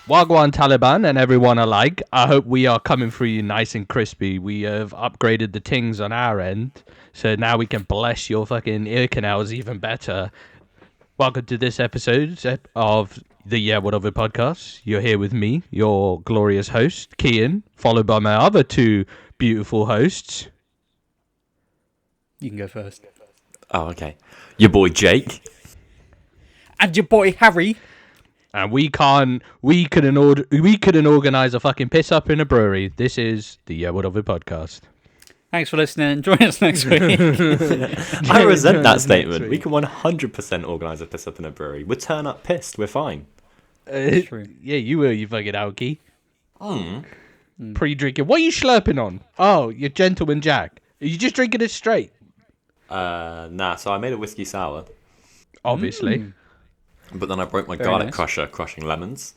Wagwan Taliban and everyone alike. I hope we are coming through you nice and crispy. We have upgraded the tings on our end, so now we can bless your fucking ear canals even better. Welcome to this episode of the Yeah Whatever podcast. You're here with me, your glorious host, Kian, followed by my other two beautiful hosts. You can go first. Oh, okay. Your boy Jake. And your boy Harry. And we couldn't organise a fucking piss up in a brewery. This is the Yeah Whatever podcast. Thanks for listening and join us next week. I resent that statement. We can 100% organise a piss up in a brewery. We'll turn up pissed. We're fine. True. Yeah, you were, you fucking alky. Pre-drinking. What are you slurping on? Oh, you're Gentleman Jack. Are you just drinking it straight? Nah, so I made a whiskey sour. Obviously. But then I broke my Very garlic nice. crusher crushing lemons.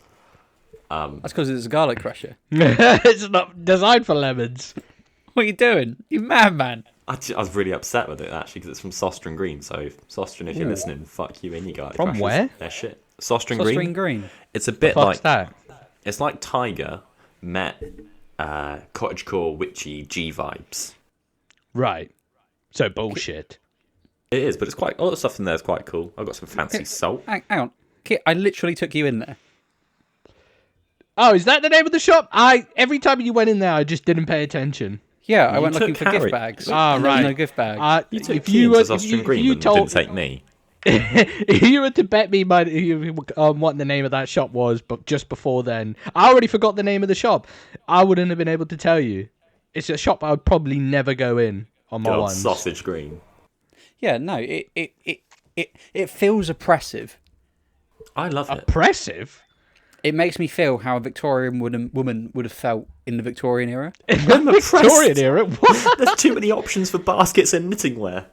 That's because it's a garlic crusher. It's not designed for lemons. What are you doing? You madman. I was really upset with it, actually, because it's from Sostren Green. So, Sostren, if you're listening, fuck you and your garlic From crushers. where? They're shit. Sostren Green. Green. Green. It's a bit Fuck's like... that? It's like Tiger met cottagecore witchy G vibes. Right. So bullshit. It is, but it's quite... All the stuff in there is quite cool. I've got some fancy salt. Hang on. Kit, I literally took you in there. Oh, is that the name of the shop? Every time you went in there, I just didn't pay attention. Yeah, I You went looking took for gift Harry. bags. Ah, and there was right. no gift bag. You took if Keane you to were, Sostren Green, you but told, didn't take me. if you were to bet me money what the name of that shop was, but just before then, I already forgot the name of the shop. I wouldn't have been able to tell you. It's a shop I would probably never go in on my God, ones. Sausage Green. Yeah, no, it feels oppressive. I love it. Oppressive? It makes me feel how a Victorian woman would have felt in the Victorian era. I'm oppressed. Victorian era? What? There's too many options for baskets and knitting wear.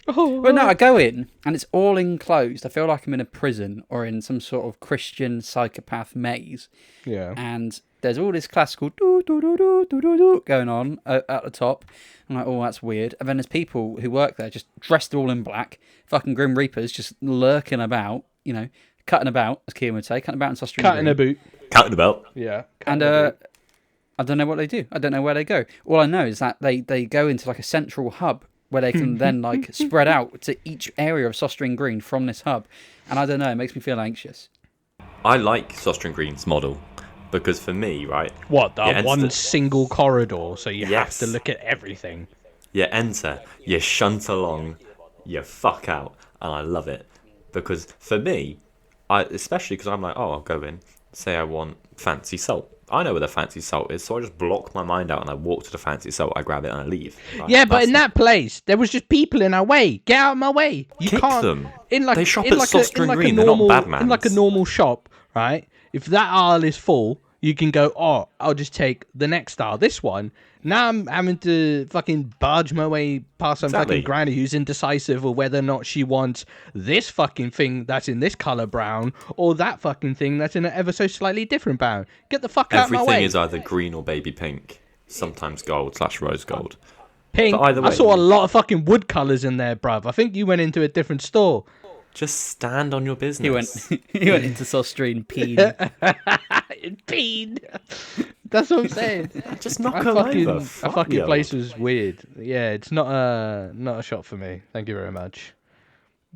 Well, no, I go in and it's all enclosed. I feel like I'm in a prison or in some sort of Christian psychopath maze. Yeah. And there's all this classical do do do do do do do going on at the top. I'm like, oh, that's weird. And then there's people who work there just dressed all in black, fucking Grim Reapers, just lurking about, you know, cutting about, as Kian would say, cutting about in Sostren Cutting a Green. boot. Counting about. Yeah. And I don't know what they do. I don't know where they go. All I know is that they go into like a central hub where they can then like spread out to each area of Sostren Green from this hub. And I don't know, it makes me feel anxious. I like Sostren Green's model because for me, right? What, the Yeah, one and single corridor, so you Yes. have to look at everything. You enter, you shunt along, you fuck out, and I love it because for me, especially because I'm like, oh, I'll go in, say I want fancy salt. I know where the fancy salt is, so I just block my mind out and I walk to the fancy salt, I grab it and I leave. Right? Yeah, but That's in that place, there was just people in our way. Get out of my way. You Kick can't. them. They shop at Sostren Green, they're not bad In like a mans. normal shop, right? If that aisle is full, you can go, oh, I'll just take the next aisle. This one. Now I'm having to fucking barge my way past some Exactly. fucking granny who's indecisive of whether or not she wants this fucking thing that's in this colour brown or that fucking thing that's in an ever so slightly different brown. Get the fuck out of my Everything way. is either green or baby pink, sometimes gold / rose gold. Pink. But either I way- saw a lot of fucking wood colours in there, bruv. I think you went into a different store. Just stand on your business. He went into Sostren Peen. Peen. That's what I'm saying. Just knock That them fucking, over. that Fuck fucking you. place was weird. Yeah, it's not a shop for me. Thank you very much.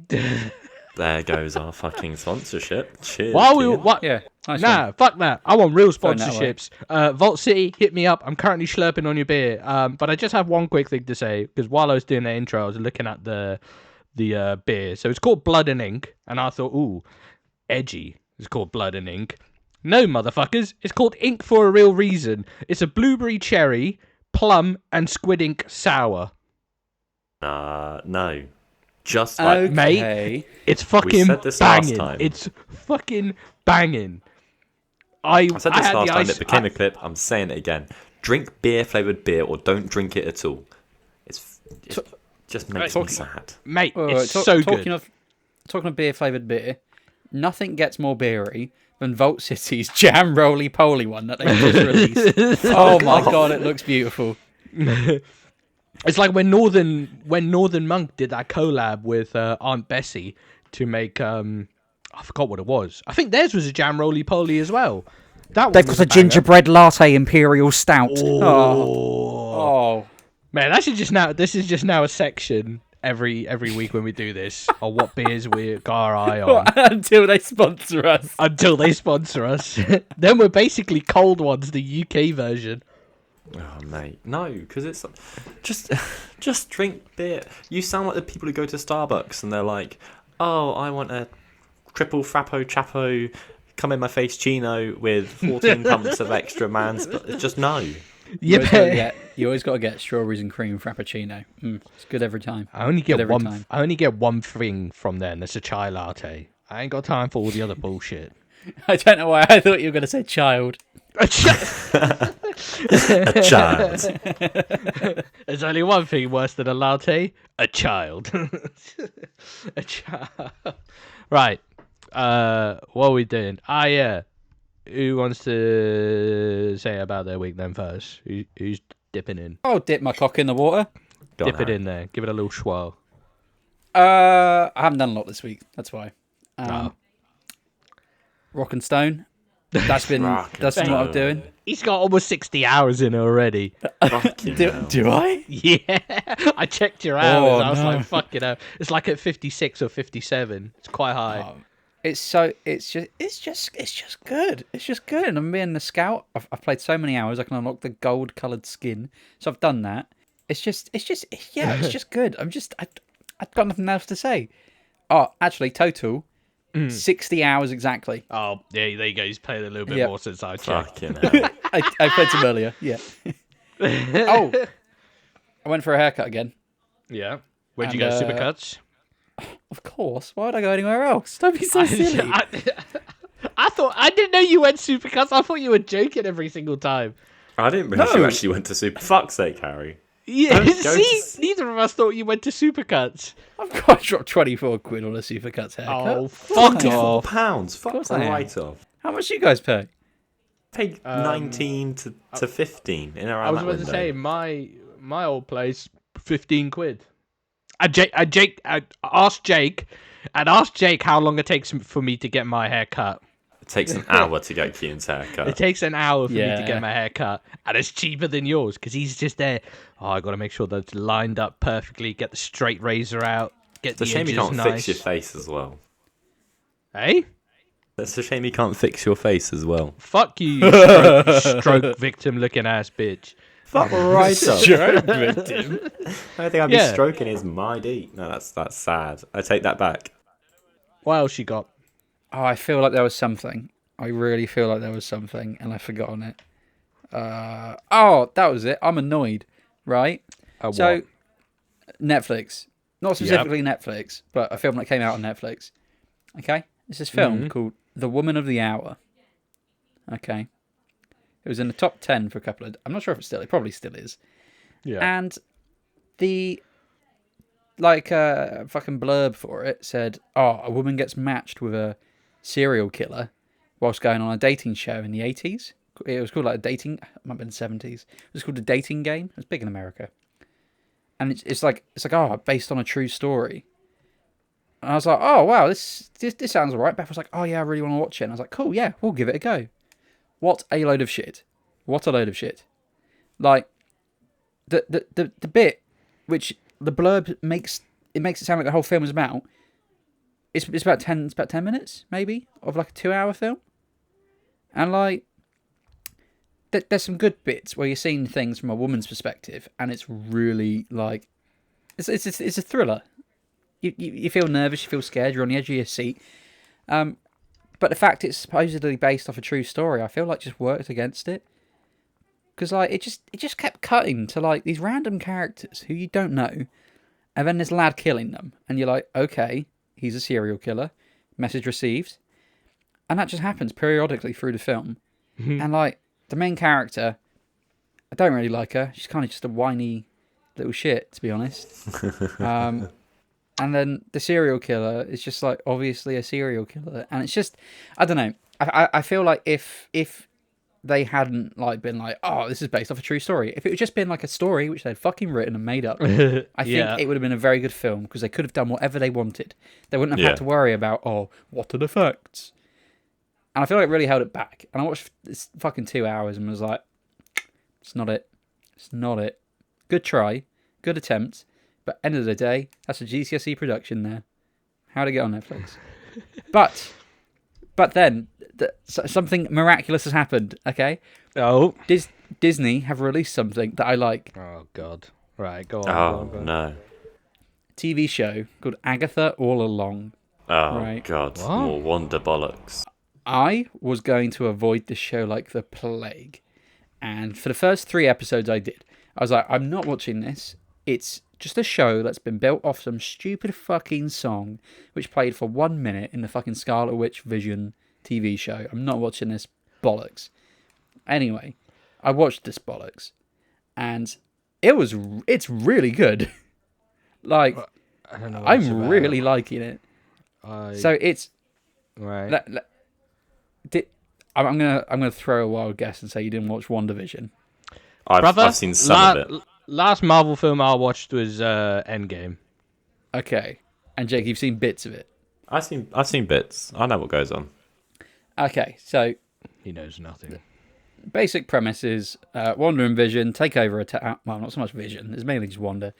There goes our fucking sponsorship. Cheers. While we Kian. what? Yeah, nice Nah, one. fuck that. I want real Going that way. sponsorships. Vault City, hit me up. I'm currently slurping on your beer. But I just have one quick thing to say because while I was doing the intro, I was looking at the beer. So it's called Blood and Ink, and I thought, ooh, edgy. It's called Blood and Ink. No, motherfuckers. It's called Ink for a real reason. It's a blueberry cherry, plum, and squid ink sour. No. Just like Okay. Mate, it's fucking said this last banging. time. It's fucking banging. I I said I this had last the time, ice, it became a clip. I'm saying it again. Drink beer-flavoured beer or don't drink it at all. It just makes me Talking- sad. Mate, Wait, it's wait, so talking good. Talking of beer-flavoured beer, nothing gets more beery than Vault City's Jam Roly Poly one that they just released. Oh my god, it looks beautiful. It's like when Northern Monk did that collab with Aunt Bessie to make I forgot what it was. I think theirs was a jam roly poly as well. That They've was got a banger. gingerbread latte imperial stout. Oh. Oh. Man, this is just now a section every week when we do this on what beers we got our eye on Until they sponsor us. until they sponsor us. Then we're basically cold ones, the UK version. Oh mate, no, because it's just drink beer. You sound like the people who go to Starbucks and they're like, "Oh, I want a triple frappo chapo, come in my face chino with 14 pumps of extra man's." But just no. You always got to get strawberries and cream frappuccino. It's good every time. I only get Good every one. time. I only get one thing from there, and it's a chai latte. I ain't got time for all the other bullshit. I don't know why I thought you were going to say child. A child. There's only one thing worse than a latte: a child. A child. Right. What are we doing? Yeah. Who wants to say about their week then first? Who's dipping in? I'll dip my cock in the water. Go on, Dip it Harry. in there. Give it a little swirl. I haven't done a lot this week. That's why. Oh. Rock and Stone. That's been Rock and that's been what I'm Stone. doing. He's got almost 60 hours in already. Fucking hell. Do I? Yeah. I checked your hours. Oh, I was no. like, fucking hell. It's like at 56 or 57. It's quite high. It's just good. It's just good. And I'm being the scout. I've played so many hours. I can unlock the gold coloured skin. So I've done that. It's just good. I've got nothing else to say. Oh, actually, total 60 hours exactly. Oh, yeah, there you go. He's played a little bit Yep. more since I checked. Fucking hell. I played some earlier. Yeah. Oh, I went for a haircut again. Yeah. Where'd you And, go? Supercuts? Of course. Why would I go anywhere else? Don't be so silly. I didn't know you went Supercuts. I thought you were joking every single time. I didn't realise No. you actually went to Super. Fuck's sake, Harry. Yeah, Don't go see, to- neither of us thought you went to Supercuts. I've got to drop 24 quid on a Supercuts haircut. Oh, fuck Nice. off. £24. Fuck course I am. right off. How much do you guys pay? Paid 19 to 15 in around I was that about window. to say, my old place, 15 quid. I asked Jake how long it takes for me to get my hair cut. It takes an hour to get Keane's haircut. It takes an hour for me to Yeah. get my hair cut, and it's cheaper than yours because he's just there. Oh, I got to make sure that's lined up perfectly. Get the straight razor out. Get It's a the shame you edges can't nice. fix your face as well. Hey, It's a shame you can't fix your face as well. fuck you, you stroke victim looking ass bitch. Fuck right up. Stroke victim. I think I'd be Yeah. stroking his my D. No, that's sad. I take that back. What else you got? Oh, I feel like there was something. I really feel like there was something, and I've forgotten it. Oh, that was it. I'm annoyed, right? So, What? Netflix. Not specifically Netflix, but a film that came out on Netflix. Okay? It's this film called The Woman of the Hour. Okay? It was in the top 10 for a couple of... I'm not sure if it probably still is. Yeah. And the... fucking blurb for it said, oh, a woman gets matched with a serial killer whilst going on a dating show in the 80s. It was called like a dating... It might have been the 70s. It was called a dating game. It was big in America. And it's like, based on a true story. And I was like, oh, wow, this sounds all right. Beth was like, oh, yeah, I really want to watch it. And I was like, cool, yeah, we'll give it a go. What a load of shit. What a load of shit. Like, the bit which the blurb makes it sound like the whole film is about, it's about 10 minutes, maybe, of like a 2-hour film. And like, there's some good bits where you're seeing things from a woman's perspective, and it's really like, it's a thriller. You feel nervous, you feel scared, you're on the edge of your seat. But the fact it's supposedly based off a true story, I feel like just worked against it. Because like it just kept cutting to like these random characters who you don't know, and then this lad killing them, and you're like, okay, he's a serial killer. Message received, and that just happens periodically through the film. And like the main character, I don't really like her. She's kind of just a whiny little shit, to be honest. And then the serial killer is just like obviously a serial killer, and it's just, I don't know. I feel like if they hadn't like been like, oh, this is based off a true story, if it had just been like a story which they'd fucking written and made up, I think it would have been a very good film because they could have done whatever they wanted. They wouldn't have had to worry about, oh, what are the facts? And I feel like it really held it back. And I watched this fucking 2 hours and was like, it's not it. It's not it. Good try. Good attempt. But end of the day, that's a GCSE production there. How'd it get on Netflix? But then, something miraculous has happened, okay? Oh. Disney have released something that I like. Oh, God. Right, go on. Oh, go on. no. TV show called Agatha All Along. Oh, Right. God. What? More Wonder bollocks. I was going to avoid this show like the plague. And for the first 3 episodes I did. I was like, I'm not watching this. It's just a show that's been built off some stupid fucking song which played for 1 minute in the fucking Scarlet Witch Vision TV show. I'm not watching this bollocks. Anyway, I watched this bollocks. And it's really good. Like, I don't know what it's I'm about. really liking it. So it's... Right. I'm gonna throw a wild guess and say you didn't watch WandaVision. I've seen some of it. Last Marvel film I watched was Endgame. Okay, and Jake, you've seen bits of it. I've seen bits. I know what goes on. Okay, so He knows nothing. basic premise is Wanda and Vision take over a town. Well, not so much Vision. It's mainly just Wanda.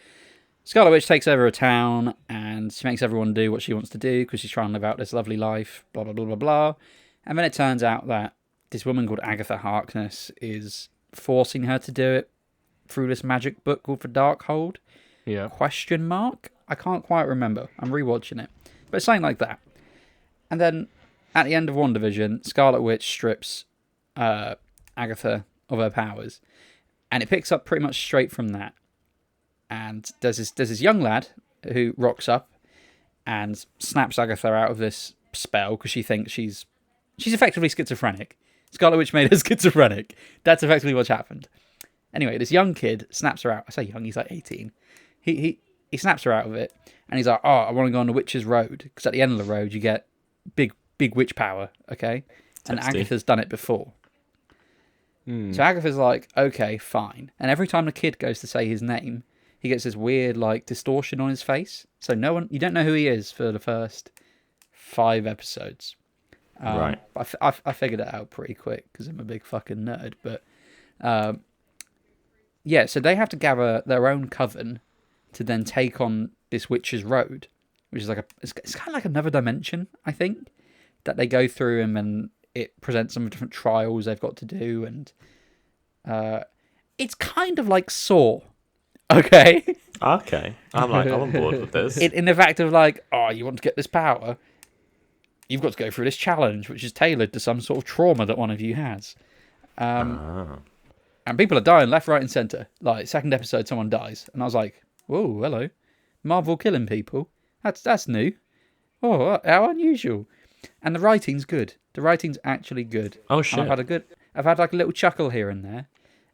Scarlet Witch takes over a town and she makes everyone do what she wants to do because she's trying to live out this lovely life. Blah blah blah blah blah. And then it turns out that this woman called Agatha Harkness is forcing her to do it through this magic book called The Darkhold? Yeah. Question mark? I can't quite remember. I'm rewatching it. But it's something like that. And then at the end of WandaVision, Scarlet Witch strips Agatha of her powers. And it picks up pretty much straight from that. And there's this young lad who rocks up and snaps Agatha out of this spell because she thinks she's effectively schizophrenic. Scarlet Witch made her schizophrenic. That's effectively what's happened. Anyway, this young kid snaps her out. I say young, he's like 18. He snaps her out of it, and he's like, "Oh, I want to go on the Witch's Road because at the end of the road you get big witch power." Okay, and Tasty. Agatha's done it before. So Agatha's like, "Okay, fine." And every time the kid goes to say his name, he gets this weird like distortion on his face. So you don't know who he is for the first 5 episodes. Right. I figured it out pretty quick because I'm a big fucking nerd. But yeah, so they have to gather their own coven to then take on this Witch's Road, which is like it's kind of like another dimension, I think, that they go through, and then it presents some different trials they've got to do, and it's kind of like Saw, okay? Okay. I'm on board with this. In the fact of like, oh, you want to get this power, you've got to go through this challenge, which is tailored to some sort of trauma that one of you has. And people are dying left, right, and centre. Like, second episode, someone dies. And I was like, whoa, hello. Marvel killing people? That's new. Oh, how unusual. And the writing's good. The writing's actually good. Oh, And shit. I've had like a little chuckle here and there.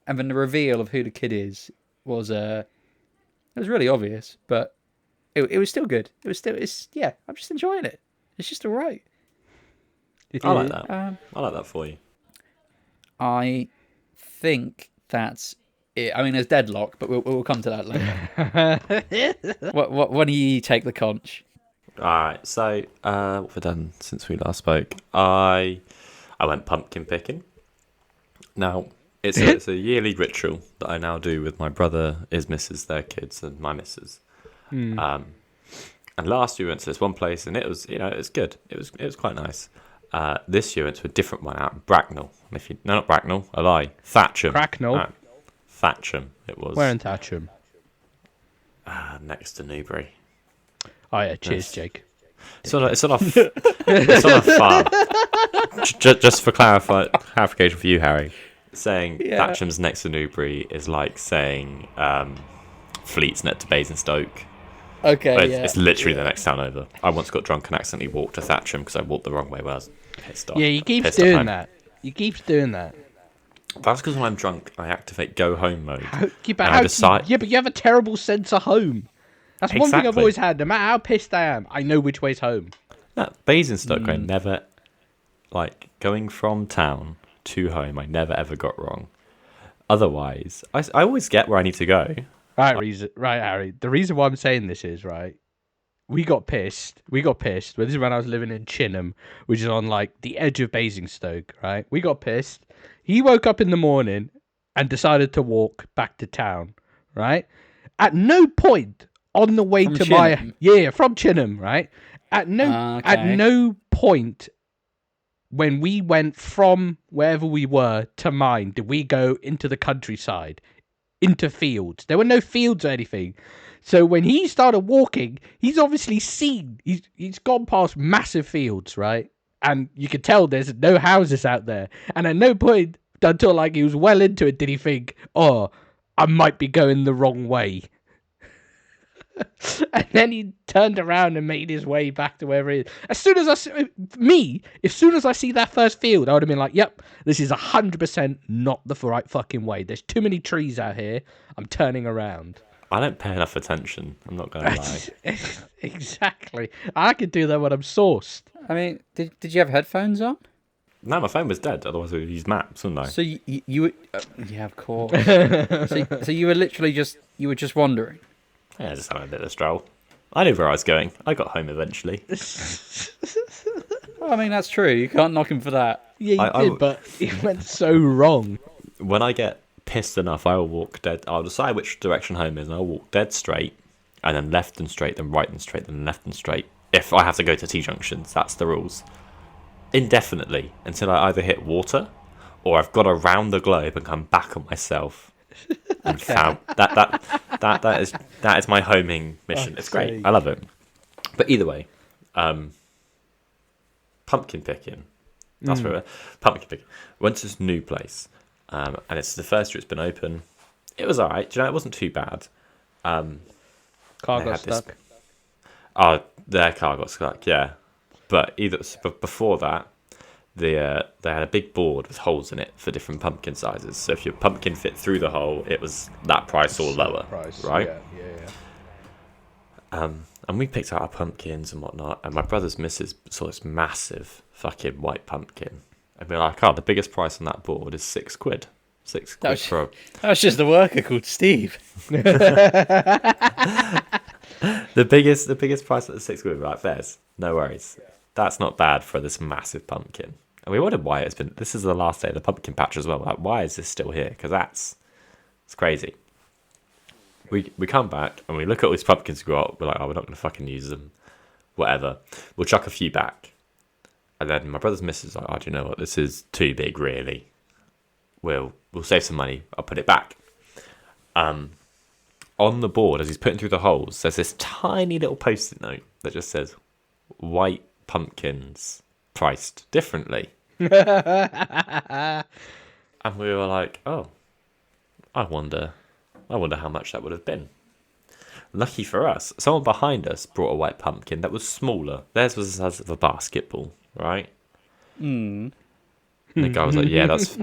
And then the reveal of who the kid is was, it was really obvious, but it was still good. I'm just enjoying it. It's just alright. I like that. Um, I like that for you. I think that's it. I mean, there's Deadlock, but we'll come to that later. When do you take the conch? All right. So, what have I done since we last spoke? I went pumpkin picking. Now, it's a yearly ritual that I now do with my brother, his missus, their kids, and my missus. And last year we went to this one place, and it was good. It was quite nice. This year we went to a different one out in Bracknell. Not Bracknell, a lie. Thatcham. Cracknell? Thatcham. It was. Where in Thatcham? Next to Newbury. Oh yeah, cheers, Yes. Jake. It's on a farm. Just for clarification for you, Harry, saying Thatcham's next to Newbury is like saying Fleet's next to Basingstoke. Okay, But it's literally the next town over. I once got drunk and accidentally walked to Thatcham because I walked the wrong way when I was pissed off. Yeah, you keep Pissed off doing home. that. You keep doing that. That's because when I'm drunk, I activate go home mode. Yeah, but And I decide. yeah, but you have a terrible sense of home. That's one thing I've Exactly. always had. No matter how pissed I am, I know which way's home. No, Basingstoke, I never, like, going from town to home, I never ever got wrong. Otherwise, I always get where I need to go. Right, Harry. The reason why I'm saying this is right. we got pissed. Well, this is when I was living in Chinham, which is on like the edge of Basingstoke, right? We got pissed. He woke up in the morning and decided to walk back to town, right? At no point on the way From to Chinham? from Chinham, right? At Okay. no point when we went from wherever we were to mine did we go into the countryside, into fields. There were no fields or anything. So when he started walking, he's obviously seen. He's gone past massive fields, right? And you could tell there's no houses out there. And at no point until like he was well into it did he think, "Oh, I might be going the wrong way." And then he turned around and made his way back to wherever it is. As soon as I see that first field, I would have been like, "Yep, this is 100% not the right fucking way. There's too many trees out here. I'm turning around." I don't pay enough attention. I'm not going to lie. Exactly. I could do that when I'm sourced. I mean, did you have headphones on? No, my phone was dead. Otherwise, I would use maps, wouldn't I? So you were, yeah, of course. So you were literally just wandering. Yeah, just having a bit of a stroll. I knew where I was going. I got home eventually. Well, I mean, that's true. You can't knock him for that. Yeah, you did, but it went so wrong. When I get pissed enough, I will walk dead. I'll decide which direction home is, and I'll walk dead straight, and then left and straight, then right and straight, then left and straight. If I have to go to T-junctions, that's the rules. Indefinitely, until I either hit water, or I've got around the globe and come back on myself. And found that is my homing mission. It's great. sake. I love it. But either way, pumpkin picking. That's where pumpkin picking. Went to this new place, and it's the first year it's been open. It was alright. Do you know, it wasn't too bad. Car They got had this- stuck. Oh, their car got stuck. Yeah, but before that, they had a big board with holes in it for different pumpkin sizes. So if your pumpkin fit through the hole, it was that price or lower, right? Yeah. And we picked out our pumpkins and whatnot. And my brother's missus saw this massive fucking white pumpkin, and we're like, "Oh, the biggest price on that board is £6. £6 for a That's just a worker called Steve. the biggest price at the £6. We're like, "There's no worries. That's not bad for this massive pumpkin." And we wondered why it's been. This is the last day of the pumpkin patch as well. Like, why is this still here? Because it's crazy. We come back and we look at all these pumpkins we got. We're like, "Oh, we're not going to fucking use them. Whatever. We'll chuck a few back." And then my brother's missus is like, "Oh, do you know what? This is too big, really. We'll save some money. I'll put it back." On the board, as he's putting through the holes, there's this tiny little post-it note that just says, "White pumpkins priced differently." And we were like, "Oh, I wonder how much that would have been." Lucky for us, someone behind us brought a white pumpkin that was smaller. Theirs was the size of a basketball, right? And the guy was like, "Yeah, that's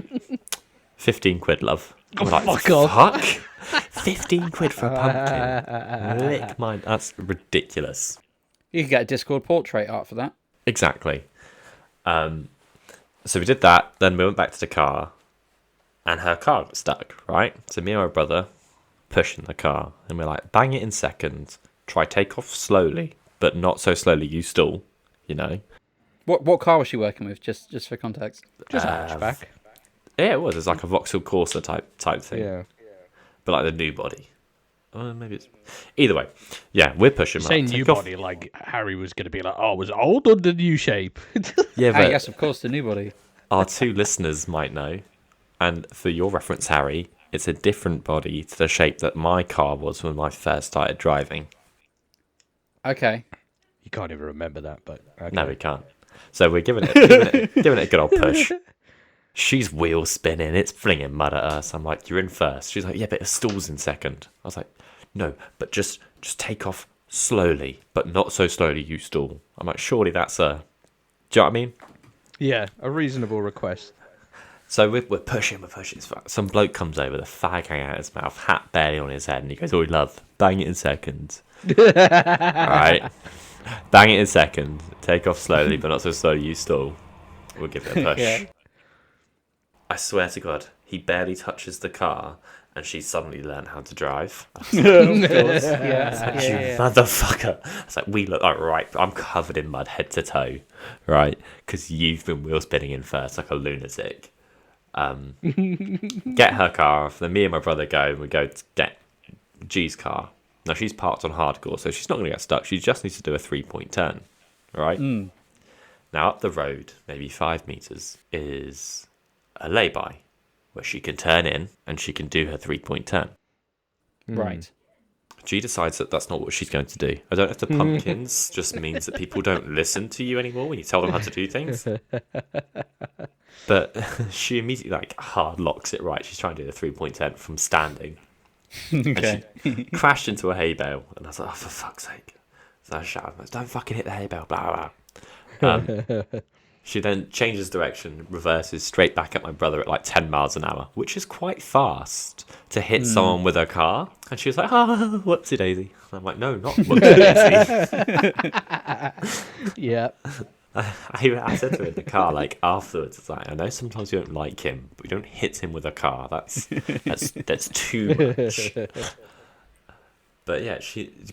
£15, love." I'm like, fuck off. "Fuck? £15 for a pumpkin? Lick mine. That's ridiculous." You could get a Discord portrait art for that. Exactly. So we did that. Then we went back to the car, and her car got stuck. Right. So me and my brother pushing the car, and we're like, "Bang it in second. Try take off slowly, but not so slowly you stall. You know." What car was she working with? Just for context. Just a hatchback. Yeah, it was. It's like a Vauxhall Corsa type thing. Yeah. But like the new body. Maybe it's either way. Yeah, we're pushing. Saying Take new off- body, like Harry was going to be like, "Oh, was it old or the new shape?" Yeah, Ah, but yes, of course, the new body. our two listeners might know. And for your reference, Harry, it's a different body to the shape that my car was when I first started driving. Okay. You can't even remember that, but okay. No, we can't. So we're giving it a good old push. She's wheel spinning. It's flinging mud at us. I'm like, "You're in first." She's like, "Yeah, but it stalls in second." I was like, "No, but just take off slowly, but not so slowly you stall." I'm like, "Surely that's a..." Do you know what I mean? Yeah, a reasonable request. So we're pushing. Some bloke comes over, the fag hanging out his mouth, hat barely on his head, and he goes, "Oh, love, bang it in second." Alright. Bang it in second. Take off slowly, but not so slowly you stall. We'll give it a push. Yeah. I swear to God, he barely touches the car, and she suddenly learned how to drive. Of course. Yeah. It's like, Yeah, you yeah. motherfucker. It's like, we look like, right, I'm covered in mud head to toe, right? Because you've been wheel spinning in first like a lunatic. Get her car off, then me and my brother go, and we go to get G's car. Now, she's parked on hardcore, so she's not going to get stuck. She just needs to do a 3-point turn, right? Now, up the road, maybe 5 meters, is a lay-by, where she can turn in, and she can do her 3-point turn. Right. G decides that that's not what she's going to do. I don't know if the pumpkins just means that people don't listen to you anymore when you tell them how to do things. But she immediately hard locks it right. She's trying to do the 3-point turn from standing. Okay. And she crashed into a hay bale. And I was like, oh, for fuck's sake. So I shouted, don't fucking hit the hay bale, blah, blah, blah. She then changes direction, reverses straight back at my brother at 10 miles an hour, which is quite fast to hit someone with a car. And she was like, whoopsie daisy. And I'm like, no, not whoopsie daisy. Yeah. I said to her in the car, afterwards, it's like, I know sometimes you don't like him, but you don't hit him with a car. That's too much. But yeah,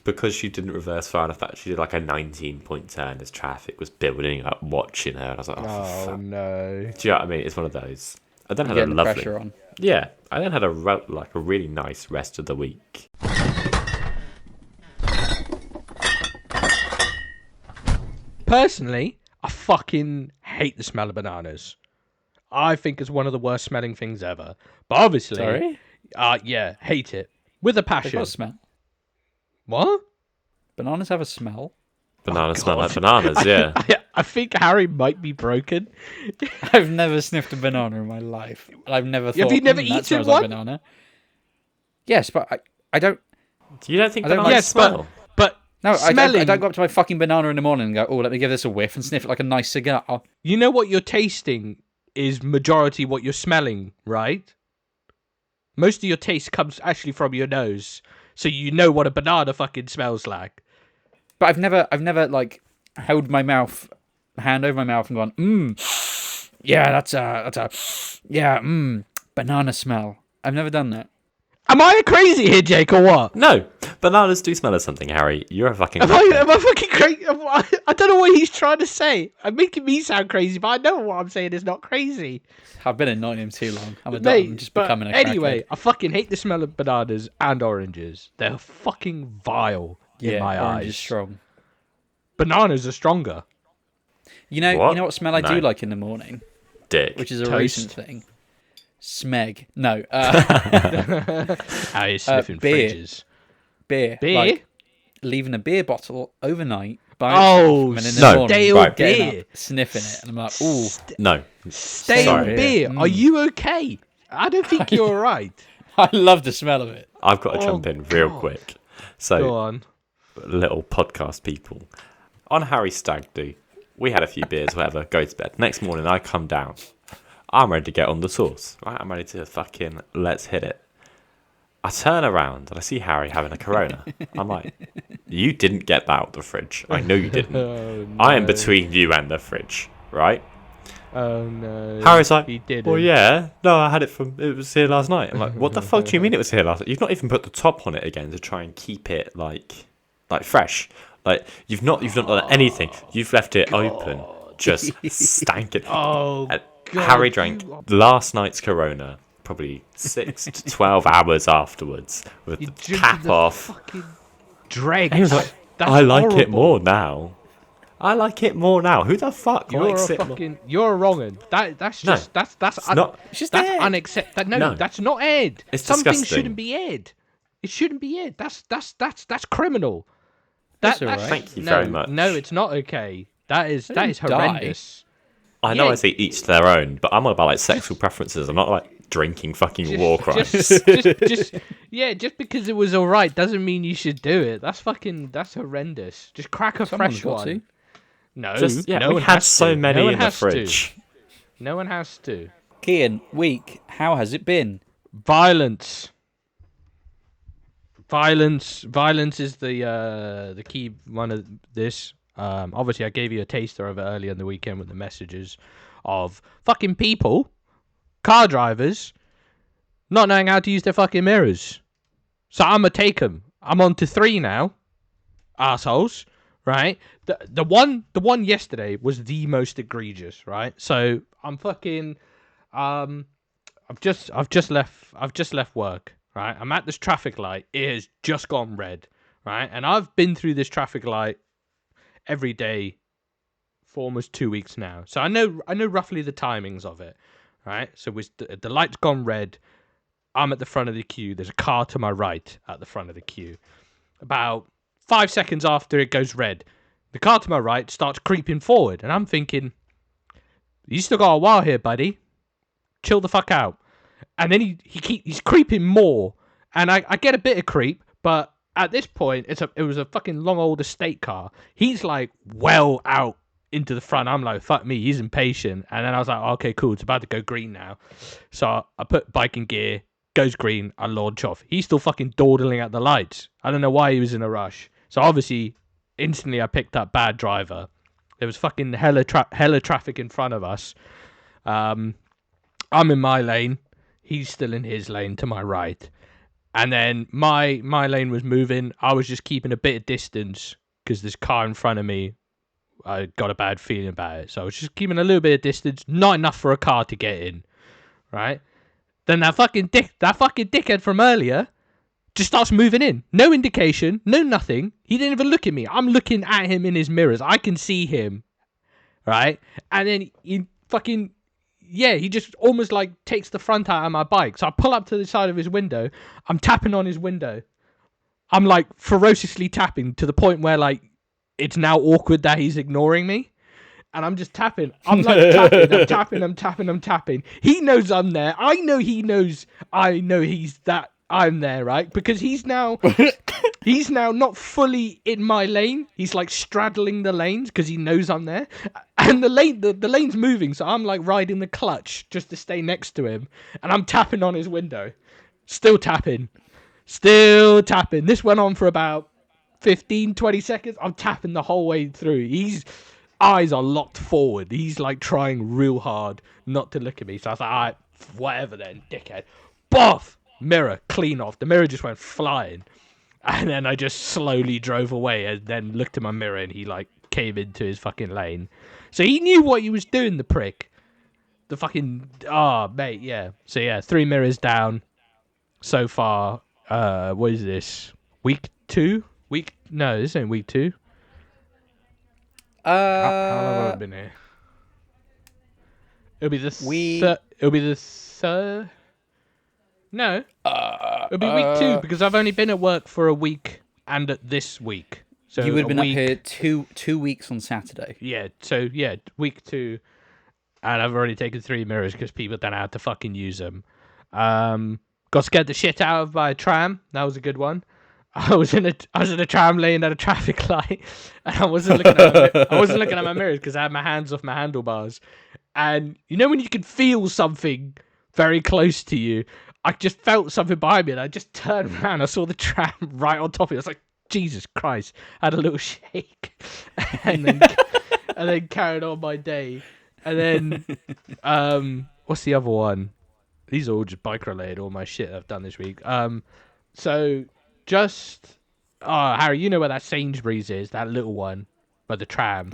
because she didn't reverse far enough back, she did a 19-point turn as traffic was building up, watching her. And I was like, Oh, fuck. no. Do you know what I mean? It's one of those. I then had a Getting the lovely pressure on. Yeah, I then had a really nice rest of the week. Personally, I fucking hate the smell of bananas. I think it's one of the worst smelling things ever. But obviously, Sorry? Yeah, hate it with a They've passion. got a smell. What? Bananas have a smell. Bananas smell like bananas, yeah. I think Harry might be broken. I've never sniffed a banana in my life. I've never thought. Have you never that eaten smells one? like banana. Yes, but I don't. You don't think I don't bananas like- Yes, smell? but No, I smelling. don't go up to my fucking banana in the morning and go, oh, let me give this a whiff and sniff it like a nice cigar. You know what you're tasting is majority what you're smelling, right? Most of your taste comes actually from your nose, so you know what a banana fucking smells like. But I've never held my hand over my mouth and gone, yeah, that's a banana smell. I've never done that. Am I crazy here, Jake, or what? No, bananas do smell of something, Harry. You're a fucking Am crackhead. I fucking crazy? I don't know what he's trying to say. I'm making me sound crazy, but I know what I'm saying is not crazy. I've been in Nottingham too long. I'm Mate, just but becoming a anyway, crackhead. I fucking hate the smell of bananas and oranges. They're fucking vile in my orange eyes. is strong. Bananas are stronger. You know what smell I No. do like in the morning, Dick. which is a Toast. recent thing. Smeg. No, How you sniffing beer. fridges? beer. Beer? Like leaving a beer bottle overnight by Oh, itself, and in the no. morning, stale Right. getting beer. up, sniffing it, and I'm like, ooh. No. Stale Sorry. beer. Are you okay? I don't think you're alright. I love the smell of it. I've got to Oh, jump in real God. quick. Go So, on. little podcast people. On Harry's stag do, we had a few beers, whatever, go to bed. Next morning, I come down. I'm ready to get on the sauce. Right? I'm ready to fucking let's hit it. I turn around and I see Harry having a Corona. I'm like, you didn't get that out the fridge. I know you didn't. Oh, I am no. between you and the fridge, right? Oh no. Harry's like, he didn't. well, yeah. No, I had it it was here last night. I'm like, what the fuck do you mean it was here last night? You've not even put the top on it again to try and keep it like fresh. Like you've not done anything. You've left it open, just stanking. Oh, And God, Harry drank you- last night's Corona probably 6 to 12 hours afterwards with you the drinking cap the off. Fucking dregs. He was like, That's I like it horrible. more now. I like it more now. Who the fuck You're likes a it more? fucking. You're a wrong'un. That's No, just that's It's not. It's just that's there. unacceptable. No. That's not aired. It's Some things disgusting. shouldn't be aired. It shouldn't be aired. That's criminal. That's That's alright. Thank you no, very much. No, it's not okay. That is didn't die. horrendous. I know Yeah. I say each to their own, but I'm all about sexual preferences. I'm not drinking fucking war crimes. Just because it was alright doesn't mean you should do it. That's horrendous. Just crack a Someone's fresh got one. to. No, we no one had has so to. many No one in the has to. fridge. No one has to. Kian, week. How has it been? Violence is the key one of this. Obviously I gave you a taster of it earlier in the weekend with the messages of fucking people, car drivers, not knowing how to use their fucking mirrors. So I'm gonna take them. I'm on to 3 now, assholes. Right? The one yesterday was the most egregious. Right? So I'm fucking I've just left work. Right? I'm at this traffic light. It has just gone red. Right? And I've been through this traffic light every day for almost 2 weeks now. So I know roughly the timings of it. Right? So the light's gone red. I'm at the front of the queue. There's a car to my right at the front of the queue. About 5 seconds after it goes red, the car to my right starts creeping forward. And I'm thinking, you still got a while here, buddy. Chill the fuck out. And then he's creeping more. And I get a bit of creep, but at this point, it was a fucking long old estate car. He's like well out into the front. I'm like, fuck me, he's impatient. And then I was like, okay, cool, it's about to go green now. So I put bike in gear, goes green, I launch off. He's still fucking dawdling at the lights. I don't know why he was in a rush. So obviously, instantly I picked up bad driver. There was fucking hella traffic in front of us. I'm in my lane. He's still in his lane to my right. And then my lane was moving. I was just keeping a bit of distance because this car in front of me, I got a bad feeling about it. So I was just keeping a little bit of distance, not enough for a car to get in, right? Then that fucking dickhead from earlier just starts moving in. No indication, no nothing. He didn't even look at me. I'm looking at him in his mirrors. I can see him, right? And then he just almost like takes the front out of my bike. So I pull up to the side of his window. I'm tapping on his window. I'm like ferociously tapping to the point where like it's now awkward that he's ignoring me. And I'm just tapping. I'm like I'm tapping. He knows I'm there. I know he knows I'm there, right? Because he's now not fully in my lane. He's like straddling the lanes because he knows I'm there. And the lane's moving, so I'm like riding the clutch just to stay next to him. And I'm tapping on his window. Still tapping. This went on for about 15, 20 seconds. I'm tapping the whole way through. His eyes are locked forward. He's like trying real hard not to look at me. So I was like, all right, whatever then, dickhead. Boff! Mirror, clean off. The mirror just went flying. And then I just slowly drove away and then looked at my mirror and he like came into his fucking lane. So he knew what he was doing, the prick. The fucking... mate, yeah. So yeah, 3 mirrors down so far. What is this? Week 2? No, this ain't week 2. How long have I been here? It'll be the third... No. It'll be week 2 because I've only been at work for a week and at this week. So you would have been up here two weeks on Saturday. Yeah, so yeah, week 2. And I've already taken 3 mirrors because people don't know how to fucking use them. Got scared the shit out of by a tram. That was a good one. I was in a tram lane at a traffic light, and I wasn't looking at my mirrors because I had my hands off my handlebars. And you know when you can feel something very close to you, I just felt something behind me, and I just turned around. I saw the tram right on top of it. I was like, Jesus Christ! I had a little shake, and then carried on my day. And then what's the other one? These are all just bike related. All my shit I've done this week. Harry, you know where that Sainsbury's is? That little one by the tram.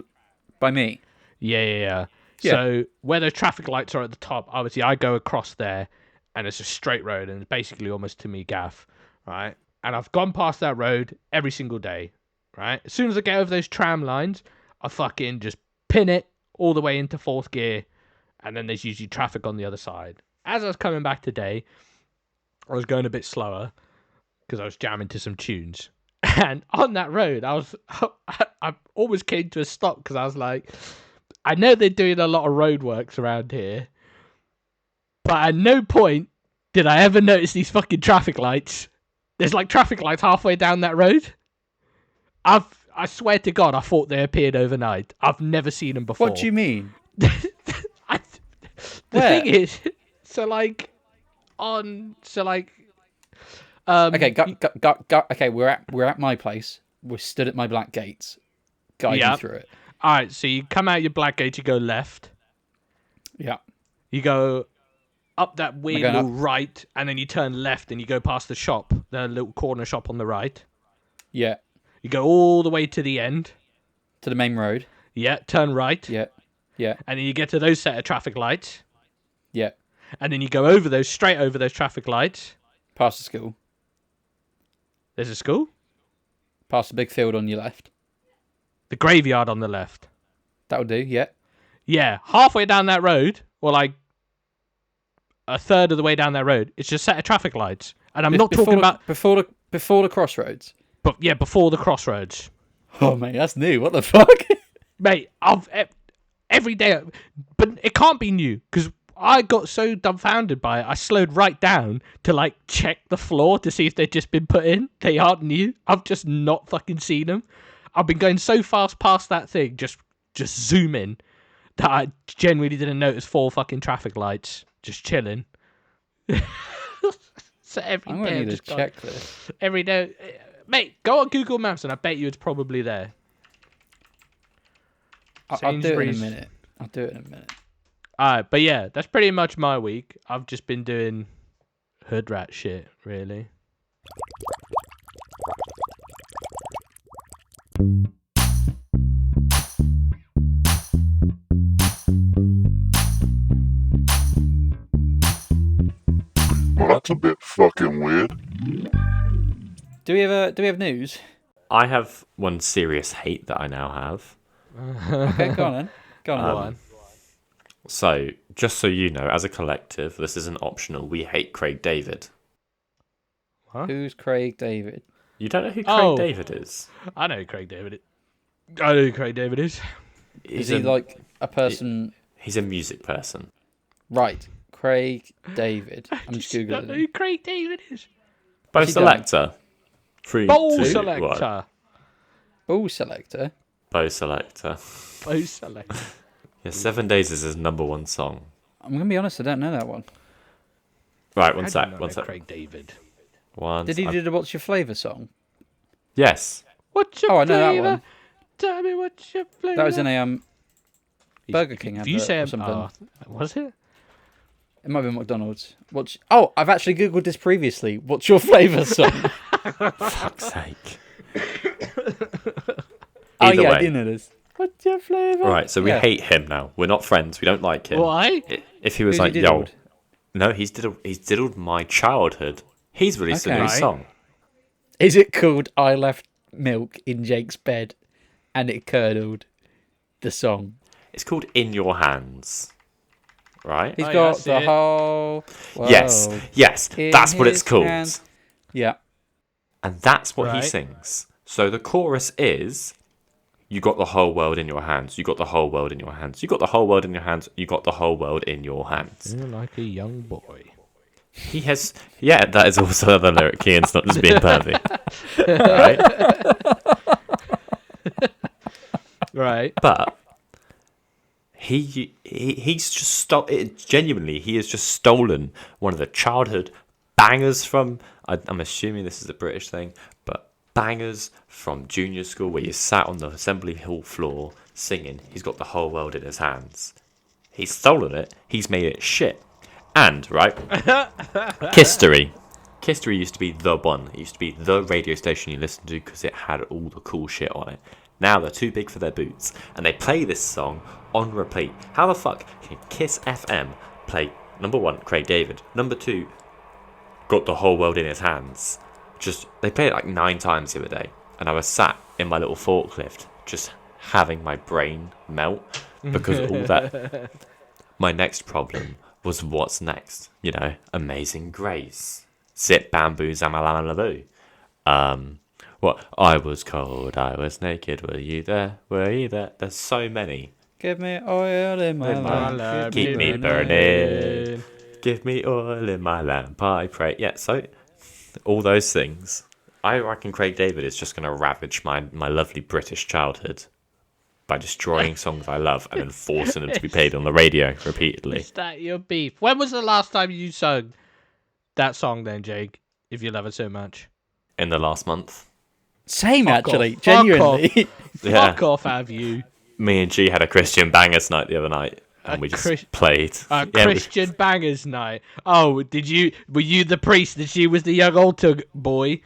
By me. Yeah. So where the traffic lights are at the top, obviously I go across there, and it's a straight road, and it's basically almost to me gaff, right? And I've gone past that road every single day, right? As soon as I get over those tram lines, I fucking just pin it all the way into 4th gear, and then there's usually traffic on the other side. As I was coming back today, I was going a bit slower because I was jamming to some tunes. And on that road, I almost came to a stop because I was like, I know they're doing a lot of roadworks around here, but at no point did I ever notice these fucking traffic lights. There's like traffic lights halfway down that road. I swear to God, I thought they appeared overnight. I've never seen them before. What do you mean? The thing is, okay, we're at my place. We're stood at my black gates, guiding through it. All right, so you come out your black gate, you go left. Yeah. You go up that weird going little up? right, and then you turn left and you go past the shop, the little corner shop on the right. Yeah. You go all the way to the end. To the main road. Yeah, turn right. Yeah. Yeah. And then you get to those set of traffic lights. Yeah. And then you go over those, straight over those traffic lights. Past the school. There's a school. Past the big field on your left. The graveyard on the left. That'll do, yeah. Yeah, halfway down that road, or like a third of the way down that road, it's just a set of traffic lights. And I'm not talking about... Before the crossroads? But yeah, before the crossroads. Oh, mate, that's new. What the fuck? Mate, every day... But it can't be new, because I got so dumbfounded by it, I slowed right down to, like, check the floor to see if they'd just been put in. They aren't new. I've just not fucking seen them. I've been going so fast past that thing, just zoom in, that I genuinely didn't notice 4 fucking traffic lights just chilling. So every I'm day going to I've need to just gone- check this. Every day, mate, go on Google Maps and I bet you it's probably there. I'll do it in a Sainsbury's. minute. I'll do it in a minute. Alright, but yeah, that's pretty much my week. I've just been doing hood rat shit, really. Well, that's a bit fucking weird. Do we have news? I have one serious hate that I now have. Okay, go on then. Go on. Go on. So, just so you know, as a collective, this isn't optional. We hate Craig David. Who's Craig David? You don't know who Craig Oh. David is? I know who Craig David is. I know who Craig David is. Is he like a person? He's a music person. Right, Craig David. I'm just Don't know googling. who Craig David is. Bow What's he done? selector. 3, Bowl 2, selector. 1. Ball selector. Bow selector. Bow selector. Yeah, 7 Days is his number 1 song. I'm gonna be honest. I don't know that one. Right, How one do sec, you not one know sec. Craig David. One Did he sec. do the "What's Your Flavour" song? Yes. What's your Oh, I know that flavour? one. Tell me what's your flavour. That was in a Burger King If you advert say or something. was it? It might be McDonald's. Oh, I've actually googled this previously. What's your flavour song? Fuck's sake. Oh Either yeah, I way. do know this. What's your flavour? Right, so we Yeah. hate him now. We're not friends. We don't like him. Why? If he was Who's like, he yo, diddled? no, he's diddled my childhood. He's released a Okay. new Right. song. Is it called "I Left Milk in Jake's Bed and It Curdled"? The song. It's called In Your Hands. Right? He's Oh, yeah, I got see the it. whole world Yes, in that's what it's his called. hands. Yeah. And that's what he Right. sings. So the chorus is, you got the whole world in your hands. You got the whole world in your hands. You got the whole world in your hands. You got the whole world in your hands. You're like a young boy. He has, yeah, that is also the lyric. Kian's not just being pervy. Right? Right. But he's just genuinely, he has just stolen one of the childhood bangers from, I'm assuming this is a British thing, but bangers from junior school where you sat on the assembly hall floor singing. He's got the whole world in his hands. He's stolen it. He's made it shit. And, right, Kistery used to be the one. It used to be the radio station you listened to because it had all the cool shit on it. Now they're too big for their boots, and they play this song on repeat. How the fuck can Kiss FM play, number 1, Craig David, number 2, got the whole world in his hands? They played it like 9 times the other day, and I was sat in my little forklift just having my brain melt because of all that. My next problem was what's next. You know, Amazing Grace, Zip Bamboo Zamalalabu. What? I was cold, I was naked, were you there? Were you there? There's so many. Give me oil in my In my lamp. Keep me burning. Give me oil in my lamp, I pray. Yeah, so all those things. I reckon Craig David is just going to ravage my lovely British childhood by destroying songs I love and then forcing them to be played on the radio repeatedly. Is that your beef? When was the last time you sung that song then, Jake? If you love it so much. In the last month. Same, Fuck actually. off. Fuck Genuinely. Yeah. Fuck off, have you? Me and G had a Christian Bangers night the other night. and we just Chris- played. Yeah, Christian bangers night. Oh, were you the priest and she was the young altar boy?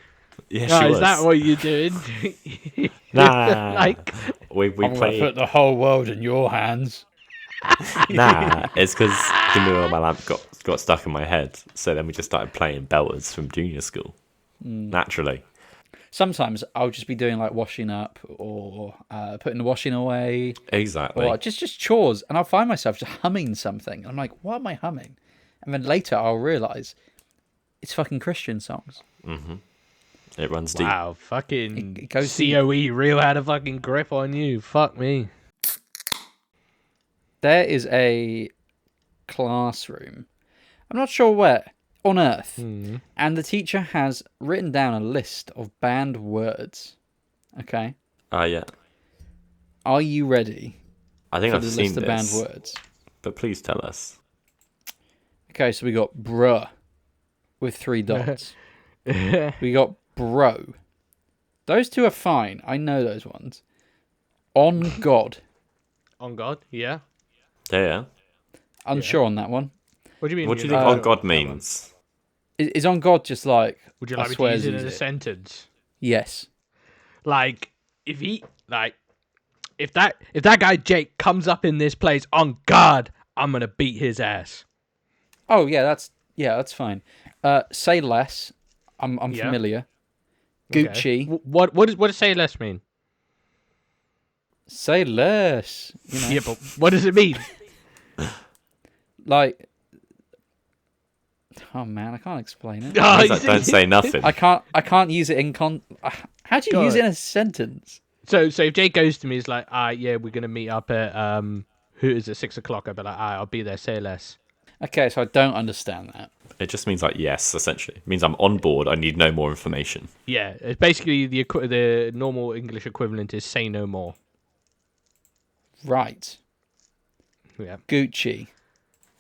yeah, No, she is was. that what you're doing? Nah, Like, we I'm gonna played. put the whole world in your hands. Nah, it's because the moon on my lamp got stuck in my head. So then we just started playing belters from junior school. Naturally. Sometimes I'll just be doing like washing up or putting the washing away Exactly. or just chores, and I'll find myself just humming something. I'm like, what am I humming? And then later I'll realise it's fucking Christian songs. It runs deep. wow, fucking It goes COE real had a fucking grip on you. Fuck me. There is a classroom. I'm not sure where on earth. And the teacher has written down a list of banned words. Okay? Yeah. Are you ready I think for I've the seen list of this. banned words? But please tell us. Okay, so we got bruh with 3 dots. We got bro. Those two are fine. I know those ones. On God. On God, yeah. Yeah. Unsure on that one. What do you mean? What do you you're think not on sure? God means? Is on God just like... Would you I like me to swear use it use in a it? sentence? Yes. Like, if that guy Jake comes up in this place, on God, I'm gonna beat his ass. Oh, yeah, that's fine. Say less. I'm Yeah. familiar. Okay. Gucci. What does say less mean? Say less. You know, Yeah, but what does it mean? like... Oh, man, I can't explain it. Oh, Means like, don't say nothing. I can't use it in How do you use it in a sentence? So if Jake goes to me, he's like, yeah, we're gonna meet up at Hooters at 6 o'clock. I'll be like, I'll be there. Say less. Okay, so I don't understand that. It just means like yes, essentially. It means I'm on board. I need no more information. Yeah, it's basically the normal English equivalent is say no more. Right. Yeah. Gucci.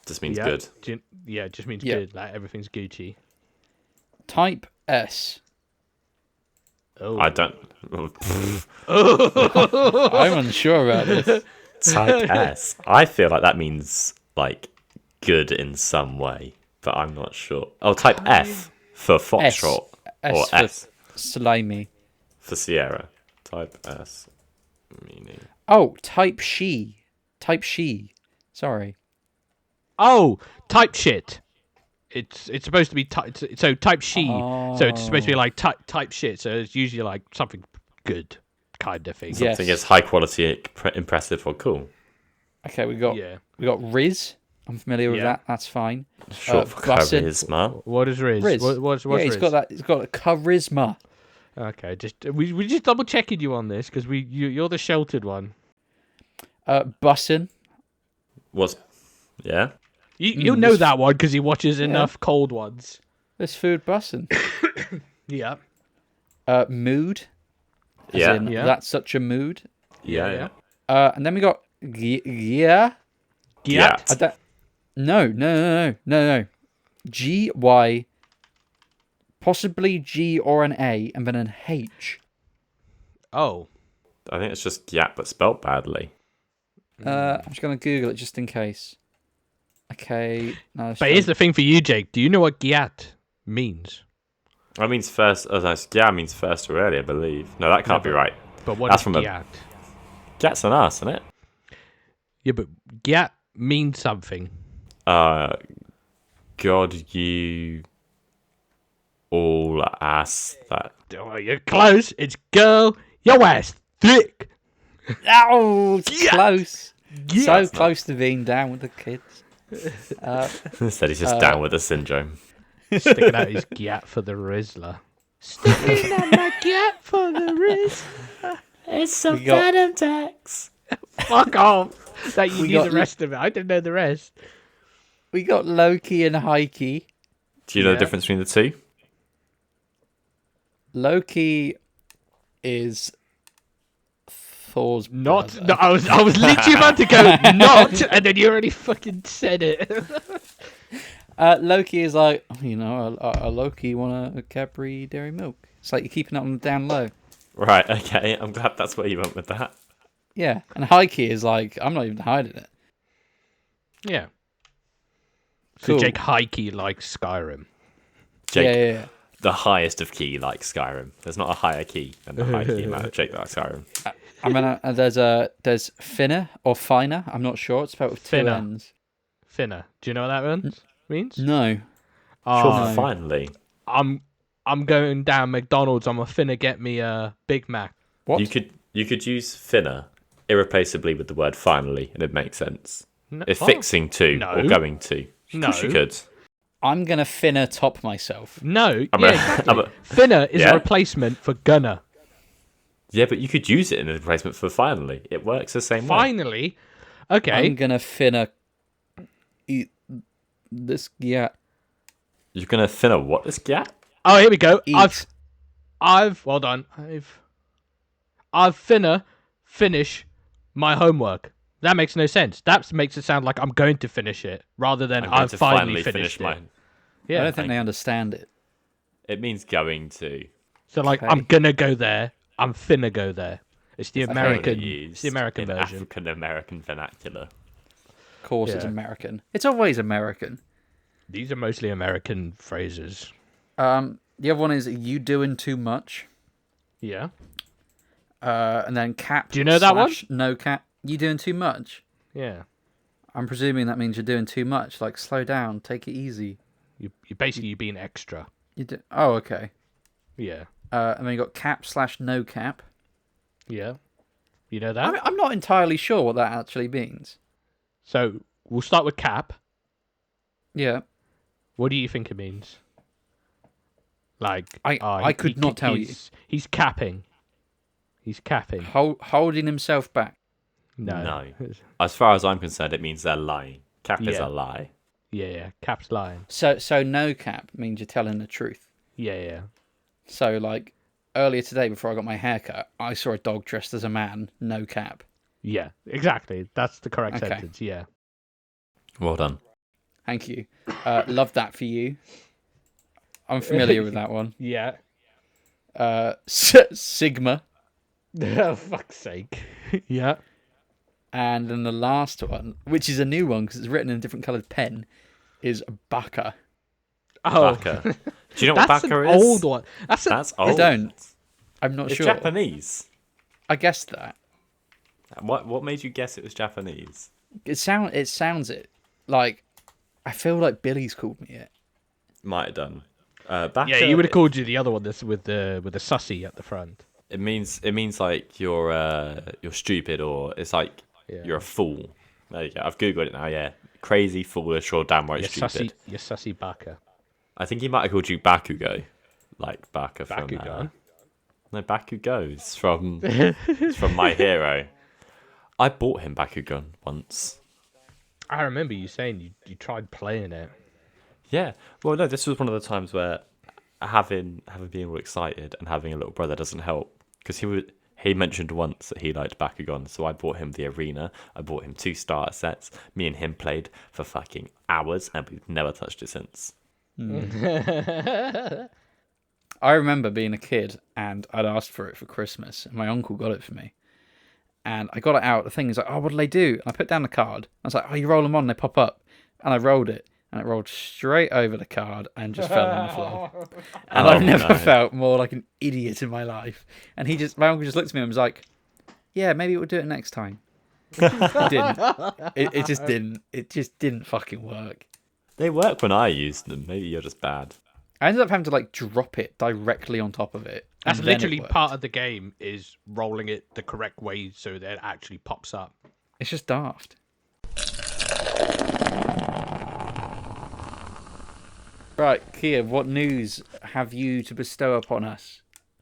Just means Yeah. good. It just means Yeah. good. Like everything's Gucci. Type S. Oh. I don't. I'm unsure about this. Type S. I feel like that means like good in some way, but I'm not sure. Oh, type F for foxtrot or S for S slimy. for Sierra. Type S meaning. Oh, type she. Type she. Sorry. Oh, type shit. It's supposed to be so type she. So it's supposed to be like type shit. So it's usually like something good kind of thing. Yeah. Something is high quality, impressive, or cool. Okay, we got Yeah. Riz. I'm familiar with Yeah. that. That's fine. Short for bussin'. charisma. What is Riz? Riz. What's yeah, he's Riz? got that. He's got charisma. Okay, we just double checking you on this because you're the sheltered one. Bussin'. What's yeah? You'll know that one because he watches enough cold ones. This food bussin'. Yeah. Mood. As Yeah. in, Yeah. that's such a mood. Yeah. And then we got yeah. Gyat. I don't. No. GY. Possibly G or an A, and then an H. Oh. I think it's just gyat, but spelt badly. I'm just gonna Google it just in case. Okay. No, But here's the thing for you, Jake. Do you know what gyat means? That means first. Yeah, means first or early, I believe. No, that can't be right. But what That's is from a- gyat? Gyat's an ass, isn't it? Yeah, but gyat means something. God, you all ass that. Oh, you're close. It's girl. Your ass thick. Oh, close. Yeah. So close to being down with the kids. Instead, he's just down with the syndrome. Sticking out his gyat for the Rizzler. Sticking out my gyat for the Rizzler. It's a We got- phantom tax. Fuck off. That you We knew got the rest of it. I didn't know the rest. We got Loki and Heike. Do you know Yeah. the difference between the two? Loki is Thor's Not. brother. No, I was literally about to go not, and then you already fucking said it. Loki is like, a Loki want a Cadbury Dairy Milk. It's like you're keeping it on the down low. Right. Okay. I'm glad that's where you went with that. Yeah, and Heike is like, I'm not even hiding it. Yeah. So Cool. Jake high key likes Skyrim. Jake, Yeah. the highest of key likes Skyrim. There's not a higher key than the high key amount of Jake likes Skyrim. I mean, there's Finner or Finer. I'm not sure. It's spelled with two Finner. N's. Finner. Do you know what that means? No. Sure, no. finally. I'm going down McDonald's. I'm finna get me a Big Mac. What? You could use finna irreplaceably with the word finally, and it makes sense. No, If what? fixing to No. or going to. No. Of course you could. I'm gonna Finner top myself. No. I'm Yeah, a- exactly. I'm a- Finner is Yeah? a replacement for gunner. Yeah, but you could use it in a replacement for finally. It works the same way. Finally. Okay. I'm gonna Finner eat this. Yeah. You're gonna finna what this gyat? Oh, here we go. Eat. I've well done. I've finna finish my homework. That makes no sense. That makes it sound like I'm going to finish it rather than I'm going I've to finally finish finished my. it. I Yeah. don't think they understand it. It means going to. So like Okay. I'm gonna go there. I'm finna go there. It's the American. Used It's the American in version. African American vernacular. Of course, it's Yeah. American. It's always American. These are mostly American phrases. The other one is you doing too much. Yeah. And then cap. Do you know that one? / No cap. You doing too much. Yeah. I'm presuming that means you're doing too much. Like slow down, take it easy. You basically being extra. You do. Oh, okay. Yeah. And then you got cap / no cap. Yeah. You know that? I'm not entirely sure what that actually means. So we'll start with cap. Yeah. What do you think it means? Like I could not tell you. He's capping. He's capping. Holding himself back. No. As far as I'm concerned, it means they're lying. Cap is Yeah. a lie. Yeah. Cap's lying. So no cap means you're telling the truth. Yeah. So like earlier today, before I got my haircut, I saw a dog dressed as a man. No cap. Yeah. Exactly. That's the correct Okay. sentence. Yeah. Well done. Thank you. Love that for you. I'm familiar with that one. Yeah. Sigma. Oh, fuck's sake. Yeah. And then the last one, which is a new one because it's written in a different coloured pen, is Baka. Oh, Baka. Do you know what that's Baka an is? old one. That's That's I old. don't. I'm not It's sure. Japanese. I guessed that. What made you guess it was Japanese? It sounds it like I feel like Billy's called me it. Might have done. Baka, Yeah, you would have called you the other one. This with the sussy at the front. It means like you're stupid, or it's like Yeah. you're a fool. There you go. I've googled it now. Yeah, crazy, foolish, or downright stupid. Your sussy baka. I think he might have called you Bakugo, like Baka from. Bakugan. No, Bakugo is from it's from My Hero. I bought him Bakugan once. I remember you saying you tried playing it. Yeah. Well, no, this was one of the times where having being all excited and having a little brother doesn't help, because he mentioned once that he liked Bakugan, so I bought him the arena. I bought him 2 starter sets. Me and him played for fucking hours, and we've never touched it since. I remember being a kid and I'd asked for it for Christmas, and my uncle got it for me. And I got it out. The thing is like, oh, what do they do? And I put down the card. I was like, oh, you roll them on, they pop up. And I rolled it, and it rolled straight over the card and just fell on the floor. And I've never felt more like an idiot in my life. And my uncle just looked at me and was like, yeah, maybe we'll do it next time. It didn't. It just didn't. It just didn't fucking work. They work when I use them. Maybe you're just bad. I ended up having to like drop it directly on top of it. That's and then it literally worked. part of the game, is rolling it the correct way so that it actually pops up. It's just daft. Right, Kia, what news have you to bestow upon us,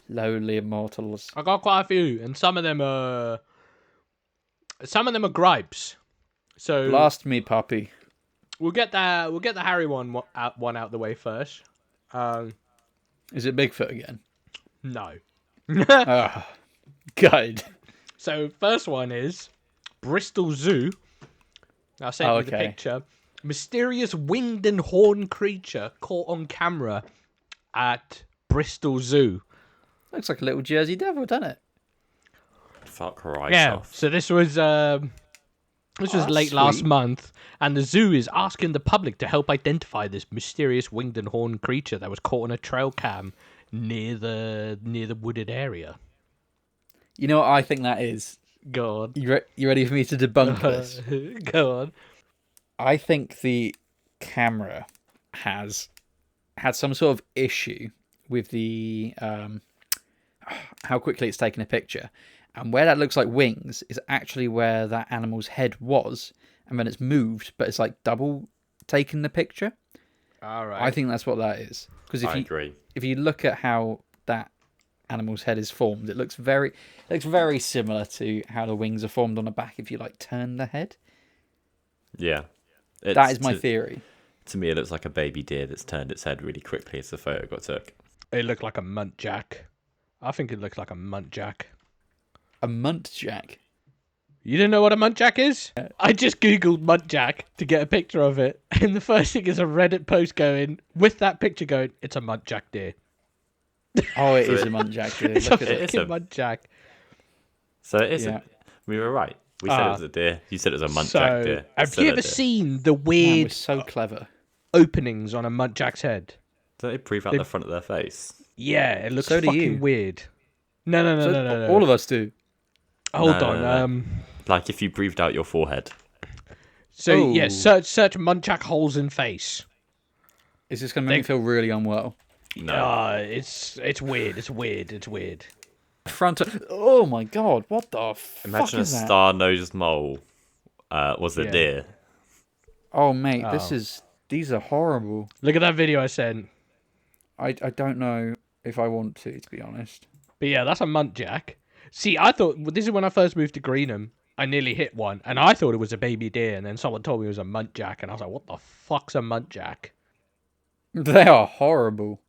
lowly immortals? I got quite a few, and some of them are gripes. So Blast me, puppy. we'll get the Harry one out the way first. Is it Bigfoot again? No. Ah, good. So first one is Bristol Zoo. I'll send you the okay. picture. Mysterious winged and horned creature caught on camera at Bristol Zoo. Looks like a little Jersey Devil, doesn't it? Fuck right Yeah. off. So this was This was that's late last sweet. month, and the zoo is asking the public to help identify this mysterious winged and horned creature that was caught on a trail cam near the wooded area. You know what I think that is? Go on. You ready for me to debunk this? Go on. I think the camera has had some sort of issue with the how quickly it's taken a picture, and where that looks like wings is actually where that animal's head was, and then it's moved, but it's like double taken the picture. All right. I think that's what that is. Because I agree. if you look at how that animal's head is formed, it looks very similar to how the wings are formed on the back if you like turn the head. Yeah. That is my theory. To me, it looks like a baby deer that's turned its head really quickly as the photo got took. It looked like a muntjac. I think it looks like a muntjac. A muntjac. You didn't know what a muntjac is? I just googled muntjac to get a picture of it, and the first thing is a Reddit post going with that picture going, "It's a muntjac deer." Oh, it is a muntjac. Dude. It's Look a at it. fucking muntjac. So it is. Yeah. We were right. We said it was a deer. You said it was a muntjac So, deer. have you ever seen the Man, weird we're so clever. openings on a muntjac's head? Don't they breathe out the front of their face? Yeah, it looks So do fucking you. weird. No. All of us do. Hold No, on. no. Like if you breathed out your forehead. So yeah, Oh. search muntjac holes in face. Is this going to make me feel really unwell? No. It's weird. It's weird. Oh my god! What the fuck Imagine a is that? star-nosed mole was a Yeah. deer. Oh mate, Oh. these are horrible. Look at that video I sent. I don't know if I want to be honest. But yeah, that's a muntjac. See, I thought this is when I first moved to Greenham. I nearly hit one, and I thought it was a baby deer, and then someone told me it was a muntjac, and I was like, "What the fuck's a muntjac?" They are horrible.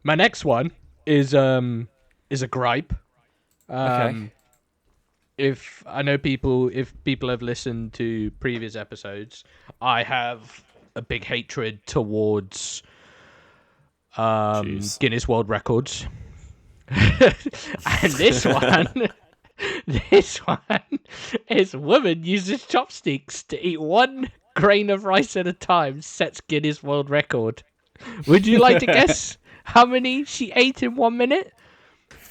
My next one is a gripe. Okay. If people have listened to previous episodes, I have a big hatred towards Jeez. Guinness World Records. And this one is woman uses chopsticks to eat one grain of rice at a time, sets Guinness World Record. Would you like to guess how many she ate in 1 minute?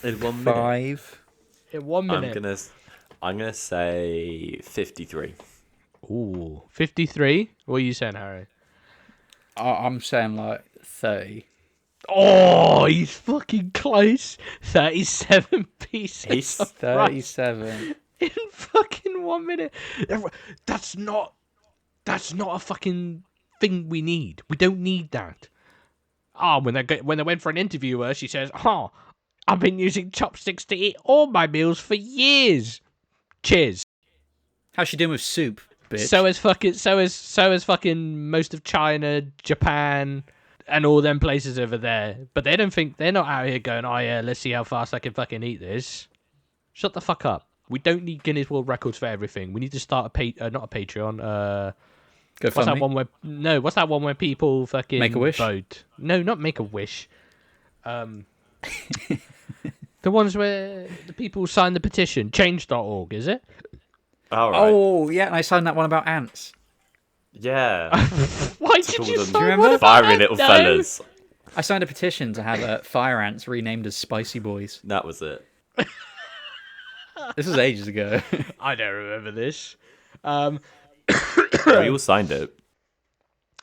In 1 minute. 5. In 1 minute. I'm gonna say 53. Ooh, 53? What are you saying, Harry? I'm saying like 30. Oh, he's fucking close. 37 pieces. He's of rice 37. in fucking 1 minute. That's not a fucking thing we need. We don't need that. Oh, when they went for an interviewer, she says, "Oh, I've been using chopsticks to eat all my meals for years." Cheers. How's she doing with soup, bitch? So is fucking most of China, Japan, and all them places over there. But they're not out here going, "Oh yeah, let's see how fast I can fucking eat this." Shut the fuck up. We don't need Guinness World Records for everything. We need to start not a Patreon. What's that one what's that one where people fucking Make a wish? vote? No, not Make a Wish. The ones where the people sign the petition. Change.org, is it? All right. Oh, yeah, and I signed that one about ants. Yeah. Why Call did you them sign remember? one about Fiery that? little No. fellas. I signed a petition to have fire ants renamed as Spicy Boys. That was it. This was ages ago. I don't remember this. We all signed it.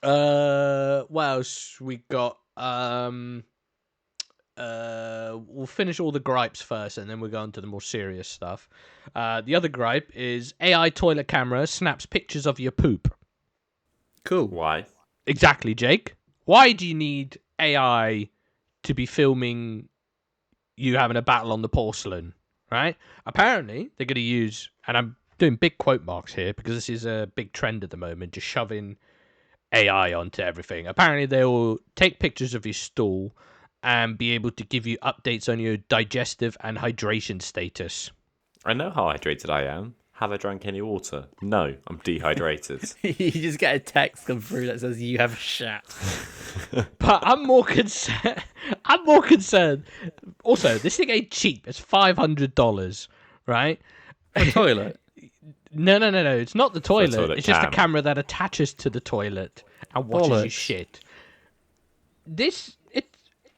What else we got? We'll finish all the gripes first, and then we'll go on to the more serious stuff. The other gripe is AI toilet camera snaps pictures of your poop. Cool. Why? Exactly, Jake. Why do you need AI to be filming you having a battle on the porcelain? Right? Apparently, they're going to use, and I'm doing big quote marks here because this is a big trend at the moment, just shoving AI onto everything. Apparently, they will take pictures of your stool and be able to give you updates on your digestive and hydration status. I know how hydrated I am. Have I drank any water? No, I'm dehydrated. You just get a text come through that says you have shat. But I'm more concerned. I'm more concerned. Also, this thing ain't cheap. It's $500, right? A toilet. No. It's not the toilet. toilet It's just a cam. camera that attaches to the toilet and watches you Bollocks. shit.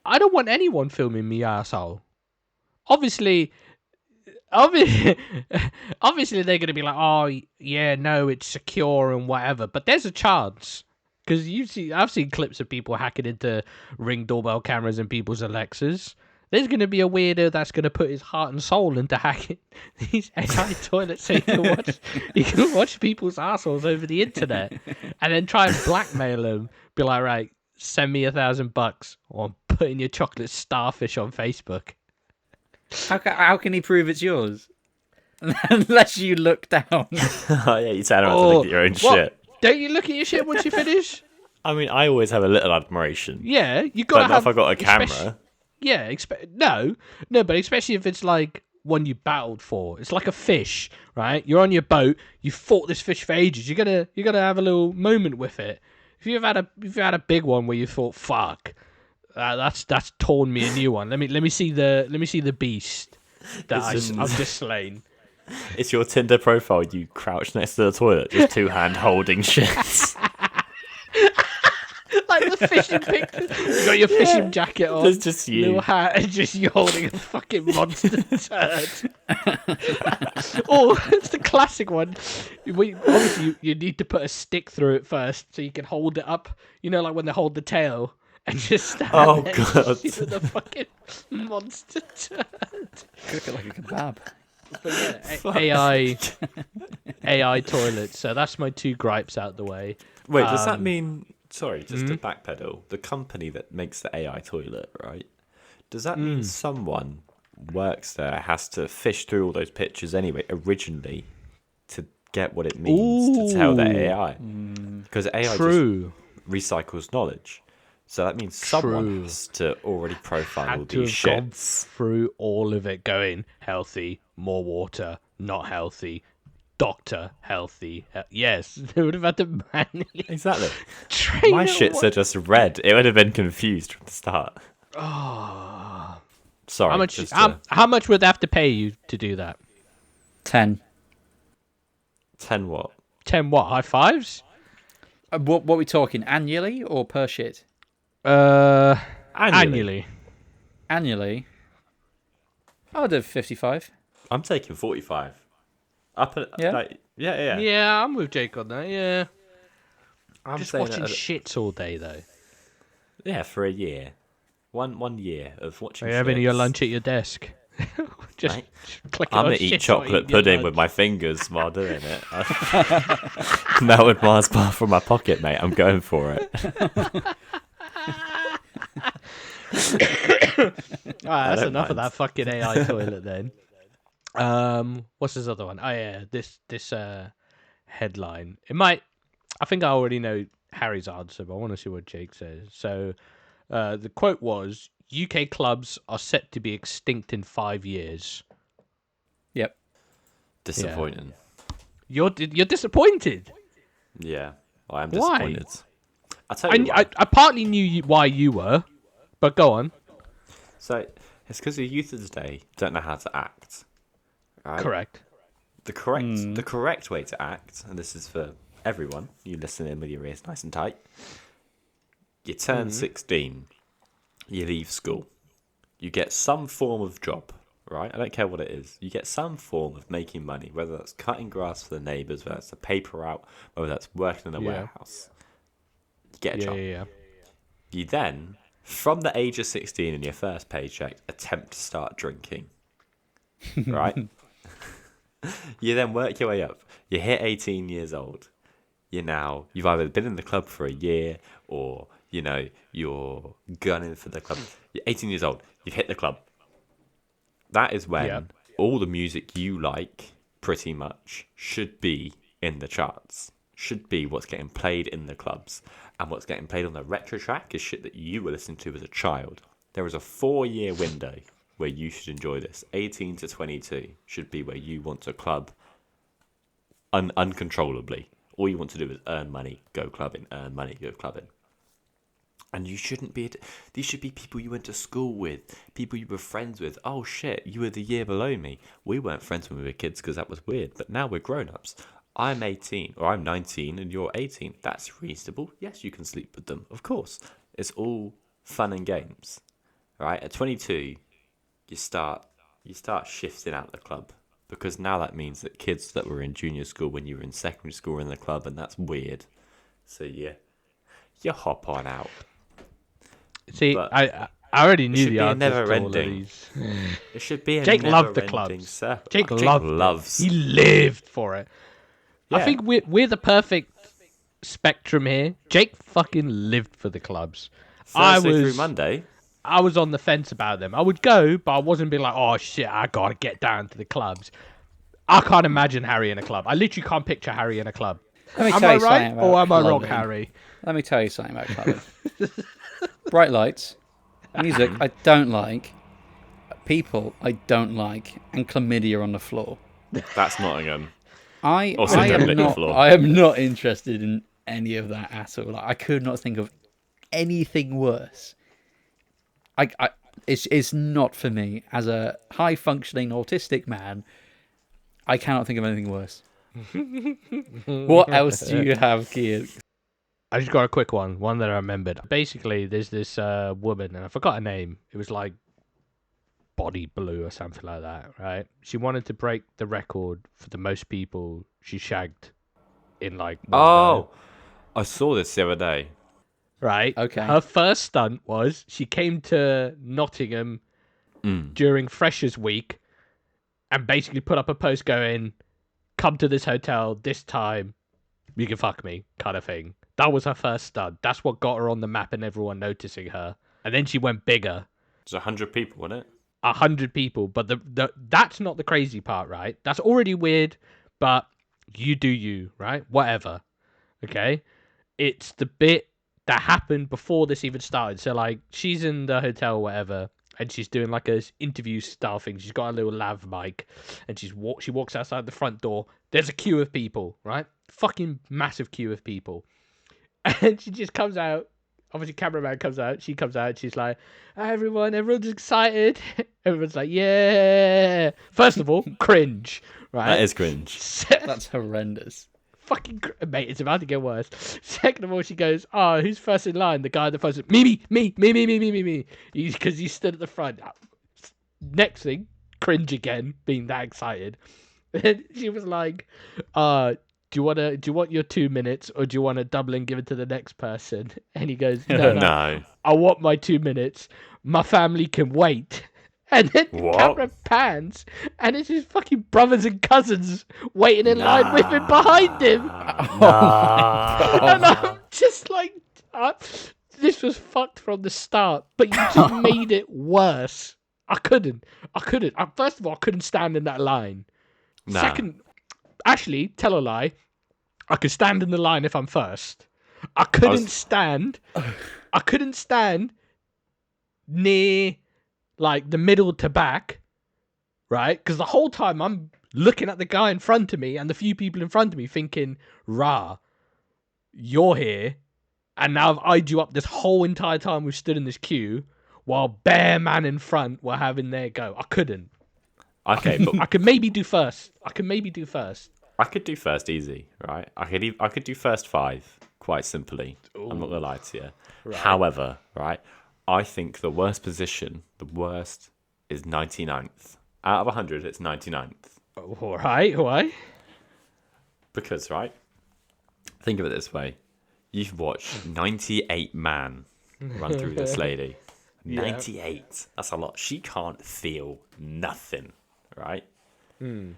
I don't want anyone filming me, asshole. Obviously, obviously they're gonna be like, oh yeah, no, it's secure and whatever. But there's a chance because I've seen clips of people hacking into Ring doorbell cameras and people's Alexas. There's gonna be a weirdo that's gonna put his heart and soul into hacking these AI toilets so you can watch people's assholes over the internet, and then try and blackmail them. Be like, right, send me $1,000 or I'm putting your chocolate starfish on Facebook. How can he prove it's yours? Unless you look down. Oh yeah, you tell him to look at your own What? shit. Don't you look at your shit once you finish? I mean, I always have a little admiration. Yeah, you But gotta not have. if I got a especially- camera. Yeah, no, but especially if it's like one you battled for. It's like a fish, right? You're on your boat. You fought this fish for ages. You're gonna have a little moment with it. If you've had a big one where you thought, fuck, that's torn me a new one. Let me see the beast that I've just slain. It's your Tinder profile. You crouch next to the toilet, just two hand holding shits. Like the fishing picture. You got your fishing jacket on. There's just you. Little hat, and just you holding a fucking monster turd. Oh, it's the classic one. Obviously, you need to put a stick through it first so you can hold it up. You know, like when they hold the tail and just stand Oh, there God. with the fucking monster turd. Cook it like a kebab. But yeah, AI toilets. So that's my two gripes out the way. Wait, does that mean? Sorry, just to backpedal. The company that makes the AI toilet, right? Does that mean someone works there has to fish through all those pictures anyway, originally, to get what it means to tell the AI? Because AI True. just recycles knowledge. So that means someone True. has to already profile all Had to these have gone shits. through all of it, going healthy, more water, not healthy, doctor, healthy. Yes, they would have had to manually Exactly. train My it shits all. are just red. It would have been confused from the start. Oh. Sorry. How much? just How much would they have to pay you to do that? 10. 10 what? 10 what? High fives? What are we talking? Annually or per shit? Annually. Annually. I'll do 55. I'm taking 45. Up and Yeah? yeah. Yeah, I'm with Jake on that. Yeah, I'm just saying watching that- shits all day though. Yeah, for a year. One year of watching. Are you having your shits. lunch at your desk? just Mate, clicking I'm on gonna eat shit chocolate while eating your pudding with lunch. my fingers while doing it. Melted Mars bar from my pocket, mate. I'm going for it. Alright, that's don't enough of mind. that fucking AI toilet then. What's this other one? Oh yeah, this headline. I think I already know Harry's answer, but I want to see what Jake says. So, the quote was, "UK clubs are set to be extinct in 5 years." Yep. Disappointing. You're disappointed. Yeah, I am Why? disappointed. I'll tell you why. I partly knew why you were, but go on. So it's because the youth of today don't know how to act. Right? Correct. The correct way to act, and this is for everyone, you listen in with your ears nice and tight. You turn 16, you leave school, you get some form of job, right? I don't care what it is. You get some form of making money, whether that's cutting grass for the neighbours, whether that's a paper route, whether that's working in a warehouse. You get a job. Yeah. You then, from the age of 16 in your first paycheck, attempt to start drinking. Right? You then work your way up. You hit 18 years old. You've either been in the club for a year or, you're gunning for the club. You're 18 years old. You've hit the club. That is when all the music you like, pretty much, should be in the charts. Should be what's getting played in the clubs. And what's getting played on the retro track is shit that you were listening to as a child. There is a 4-year window where you should enjoy this. 18 to 22 should be where you want to club uncontrollably. All you want to do is earn money, go clubbing, earn money, go clubbing. And you shouldn't be. These should be people you went to school with, people you were friends with. Oh shit, you were the year below me. We weren't friends when we were kids because that was weird. But now we're grown-ups. I'm 18 or I'm 19 and you're 18. That's reasonable. Yes, you can sleep with them. Of course. It's all fun and games. Right? At 22, you start shifting out the club. Because now that means that kids that were in junior school when you were in secondary school are in the club, and that's weird. So yeah, you hop on out. See, But I already knew should the be a answers to all of never-ending. these. It should be a Jake loved the never-ending clubs. circle. Jake Jake loved loves. it. He lived for it. I Yeah. think we're the perfect spectrum here. Jake fucking lived for the clubs. Thursday through Monday. I was on the fence about them. I would go, but I wasn't being like, oh shit, I gotta get down to the clubs. I can't imagine Harry in a club. I literally can't picture Harry in a club. Let me Am tell I you something right about or am I wrong, clubbing. Harry? Let me tell you something about clubbing. Bright lights, music I don't like, people I don't like, and chlamydia on the floor. That's Nottingham. I am not interested in any of that at all. Like, I could not think of anything worse. It's not for me. As a high functioning autistic man, I cannot think of anything worse. What else do you have, Kian? I just got a quick one that I remembered. Basically, there's this woman, and I forgot her name. It was like Body Blue or something like that, right? She wanted to break the record for the most people she shagged in like one go. I saw this the other day. Right? Okay. Her first stunt was she came to Nottingham during Freshers Week and basically put up a post going, come to this hotel this time, you can fuck me, kind of thing. That was her first stunt. That's what got her on the map and everyone noticing her. And then she went bigger. There's 100 people, wasn't it? 100 people. But that's not the crazy part, right? That's already weird, but you do you, right? Whatever. Okay? It's the bit that happened before this even started. So, like, she's in the hotel or whatever, and she's doing, like, a interview style thing. She's got a little lav mic, and she walks outside the front door. There's a queue of people, right? Fucking massive queue of people. And she just comes out. Obviously, cameraman comes out. She comes out. She's like, everyone's excited. Everyone's like, yeah. First of all, cringe, right? That is cringe. That's horrendous. Fucking mate, it's about to get worse. Second of all, she goes, "Oh, who's first in line?" The guy at the first, me, because he stood at the front. Next thing, cringe again, being that excited. And she was like, do you want your 2 minutes, or do you want to double and give it to the next person?" And he goes, "No, No. I want my 2 minutes. My family can wait." And then the What? camera pans, and it's his fucking brothers and cousins waiting in line with him behind him. And I'm just like, this was fucked from the start, but you just made it worse. I couldn't. First of all, I couldn't stand in that line. Nah. Second, actually, tell a lie, I could stand in the line if I'm first. I couldn't stand near, like, the middle to back, right? Because the whole time I'm looking at the guy in front of me and the few people in front of me thinking, rah, you're here, and now I've eyed you up this whole entire time we've stood in this queue while bare man in front were having their go. I couldn't. Okay, but I could maybe do first. I could do first easy, right? I could do first 5 quite simply. Ooh. I'm not gonna lie to you. Right. However, right, I think the worst is 99th. Out of 100, it's 99th. All right, why? Because, right, think of it this way. You've watched 98 man run through this lady. Yeah. 98. That's a lot. She can't feel nothing, right? Mr.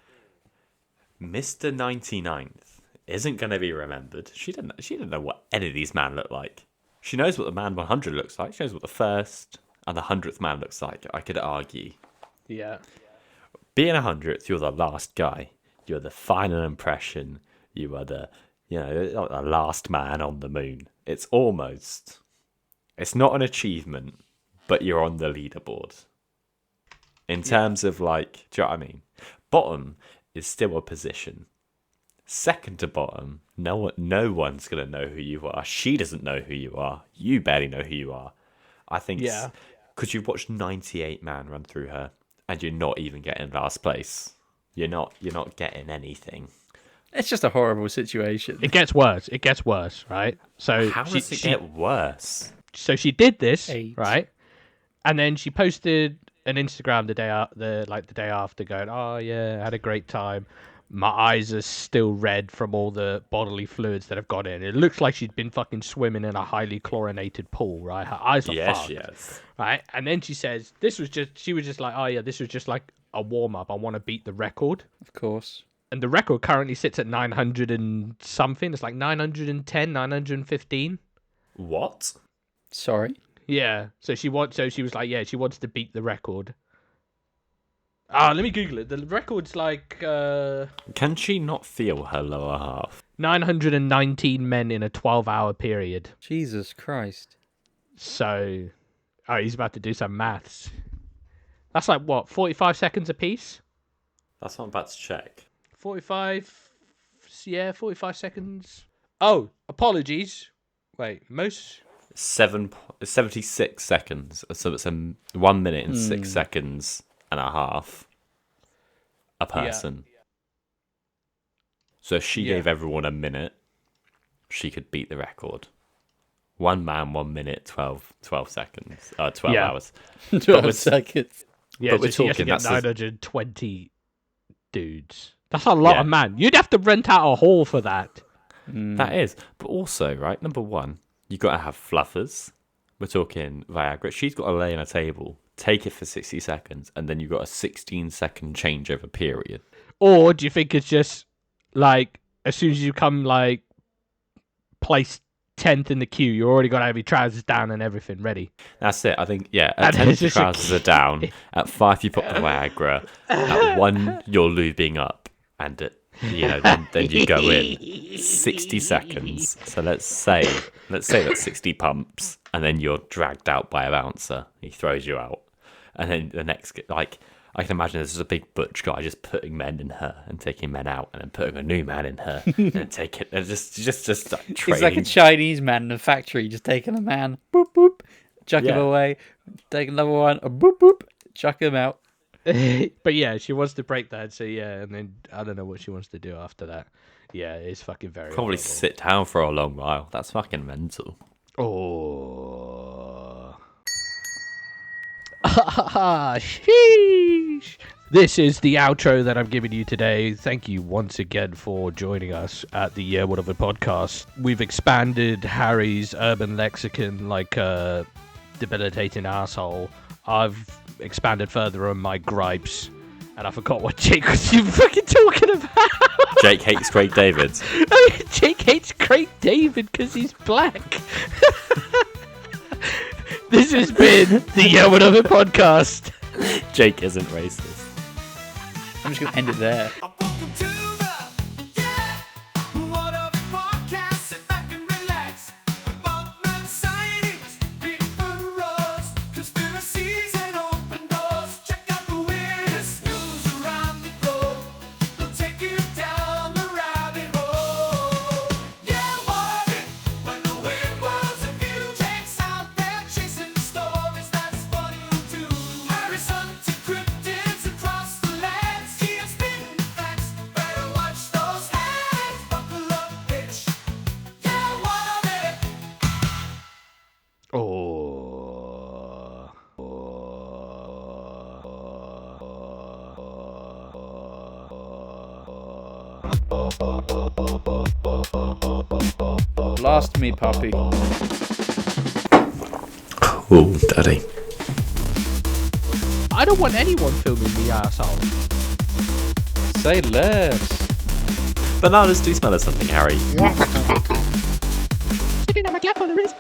99th isn't going to be remembered. She didn't know what any of these men look like. She knows what the man 100 looks like. She knows what the first and the 100th man looks like, I could argue. Yeah. Being 100th, you're the last guy. You're the final impression. You are the last man on the moon. It's not an achievement, but you're on the leaderboard. In terms of, like, do you know what I mean? Bottom is still a position. Second to bottom, no one's gonna know who you are. She doesn't know who you are. You barely know who you are. I think because you've watched 98 man run through her, and you're not even getting last place. You're not getting anything. It's just a horrible situation. It gets worse. It gets worse, right? So How does it get worse? So she did this, 8. right? And then she posted an Instagram the day after, going, "Oh yeah, I had a great time. My eyes are still red from all the bodily fluids that have got in. It looks like she'd been fucking swimming in a highly chlorinated pool, right? Her eyes are fucked, She has. right?" And then she says, she was just like, "Oh yeah, this was just like a warm up. I want to beat the record." Of course. And the record currently sits at 900 and something. It's like 910, 915. What? Sorry. Yeah. So she was like, yeah, she wants to beat the record. Let me Google it. The record's like Can she not feel her lower half? 919 men in a 12-hour period. Jesus Christ. So, he's about to do some maths. That's like what, 45 seconds a piece? That's what I'm about to check. 45 seconds. Oh, apologies. Wait, most 76 seconds. So it's 1 minute and 6 seconds and a half a person. Yeah. So if she gave everyone a minute, she could beat the record. 1 man, 1 minute, 12 seconds. 12 hours. 12 seconds. Yeah, but so we're she has to talking get 920 dudes. That's a lot of man. You'd have to rent out a hall for that. That is. But also, right, number one, you got to have fluffers. We're talking Viagra. She's got to lay on a table, take it for 60 seconds, and then you've got a 16-second changeover period. Or do you think it's just like as soon as you come like place 10th in the queue, you already got to have your trousers down and everything ready? That's it. I think, at 10 your trousers are down. At 5 you put the Viagra. At 1 you're lubing up, and then you go in 60 seconds. So let's say that's 60 pumps, and then you're dragged out by a bouncer. He throws you out, and then the next, like, I can imagine there's a big butch guy just putting men in her and taking men out, and then putting a new man in her and then taking and just like, It's like a Chinese man in a factory just taking a man, boop boop, chuck him away, take another one, boop boop, chuck him out. But yeah, she wants to break that. So yeah, and then I don't know what she wants to do after that. Yeah, it's fucking very probably horrible. sit down for a long while. That's fucking mental. Oh. Sheesh. This is the outro that I've given you today. Thank you once again for joining us at the Whatever podcast. We've expanded Harry's urban lexicon like a debilitating asshole. I've expanded further on my gripes, and I forgot what Jake was you fucking talking about. Jake hates Craig David. Jake hates Craig David because he's black. This has been the Whatever podcast. Jake isn't racist. I'm just going to end it there. Welcome to the Gyat. What a podcast. Sit back and relax. Involvement sightings, people roars, conspiracies and open doors. Check out the weirdest news around the globe. We'll take you down the rabbit hole. Yeah, what if when the weird world's of view takes out there chasing stories that's funny too. Harry's hunting cryptids across the land. See him spitting facts. Better watch those hands. Buckle up, bitch. Yeah, what of it? Blast me, puppy. Oh, daddy. I don't want anyone filming me, asshole. Say less. Bananas do smell of something, Harry. Sitting on my gap on the wrist.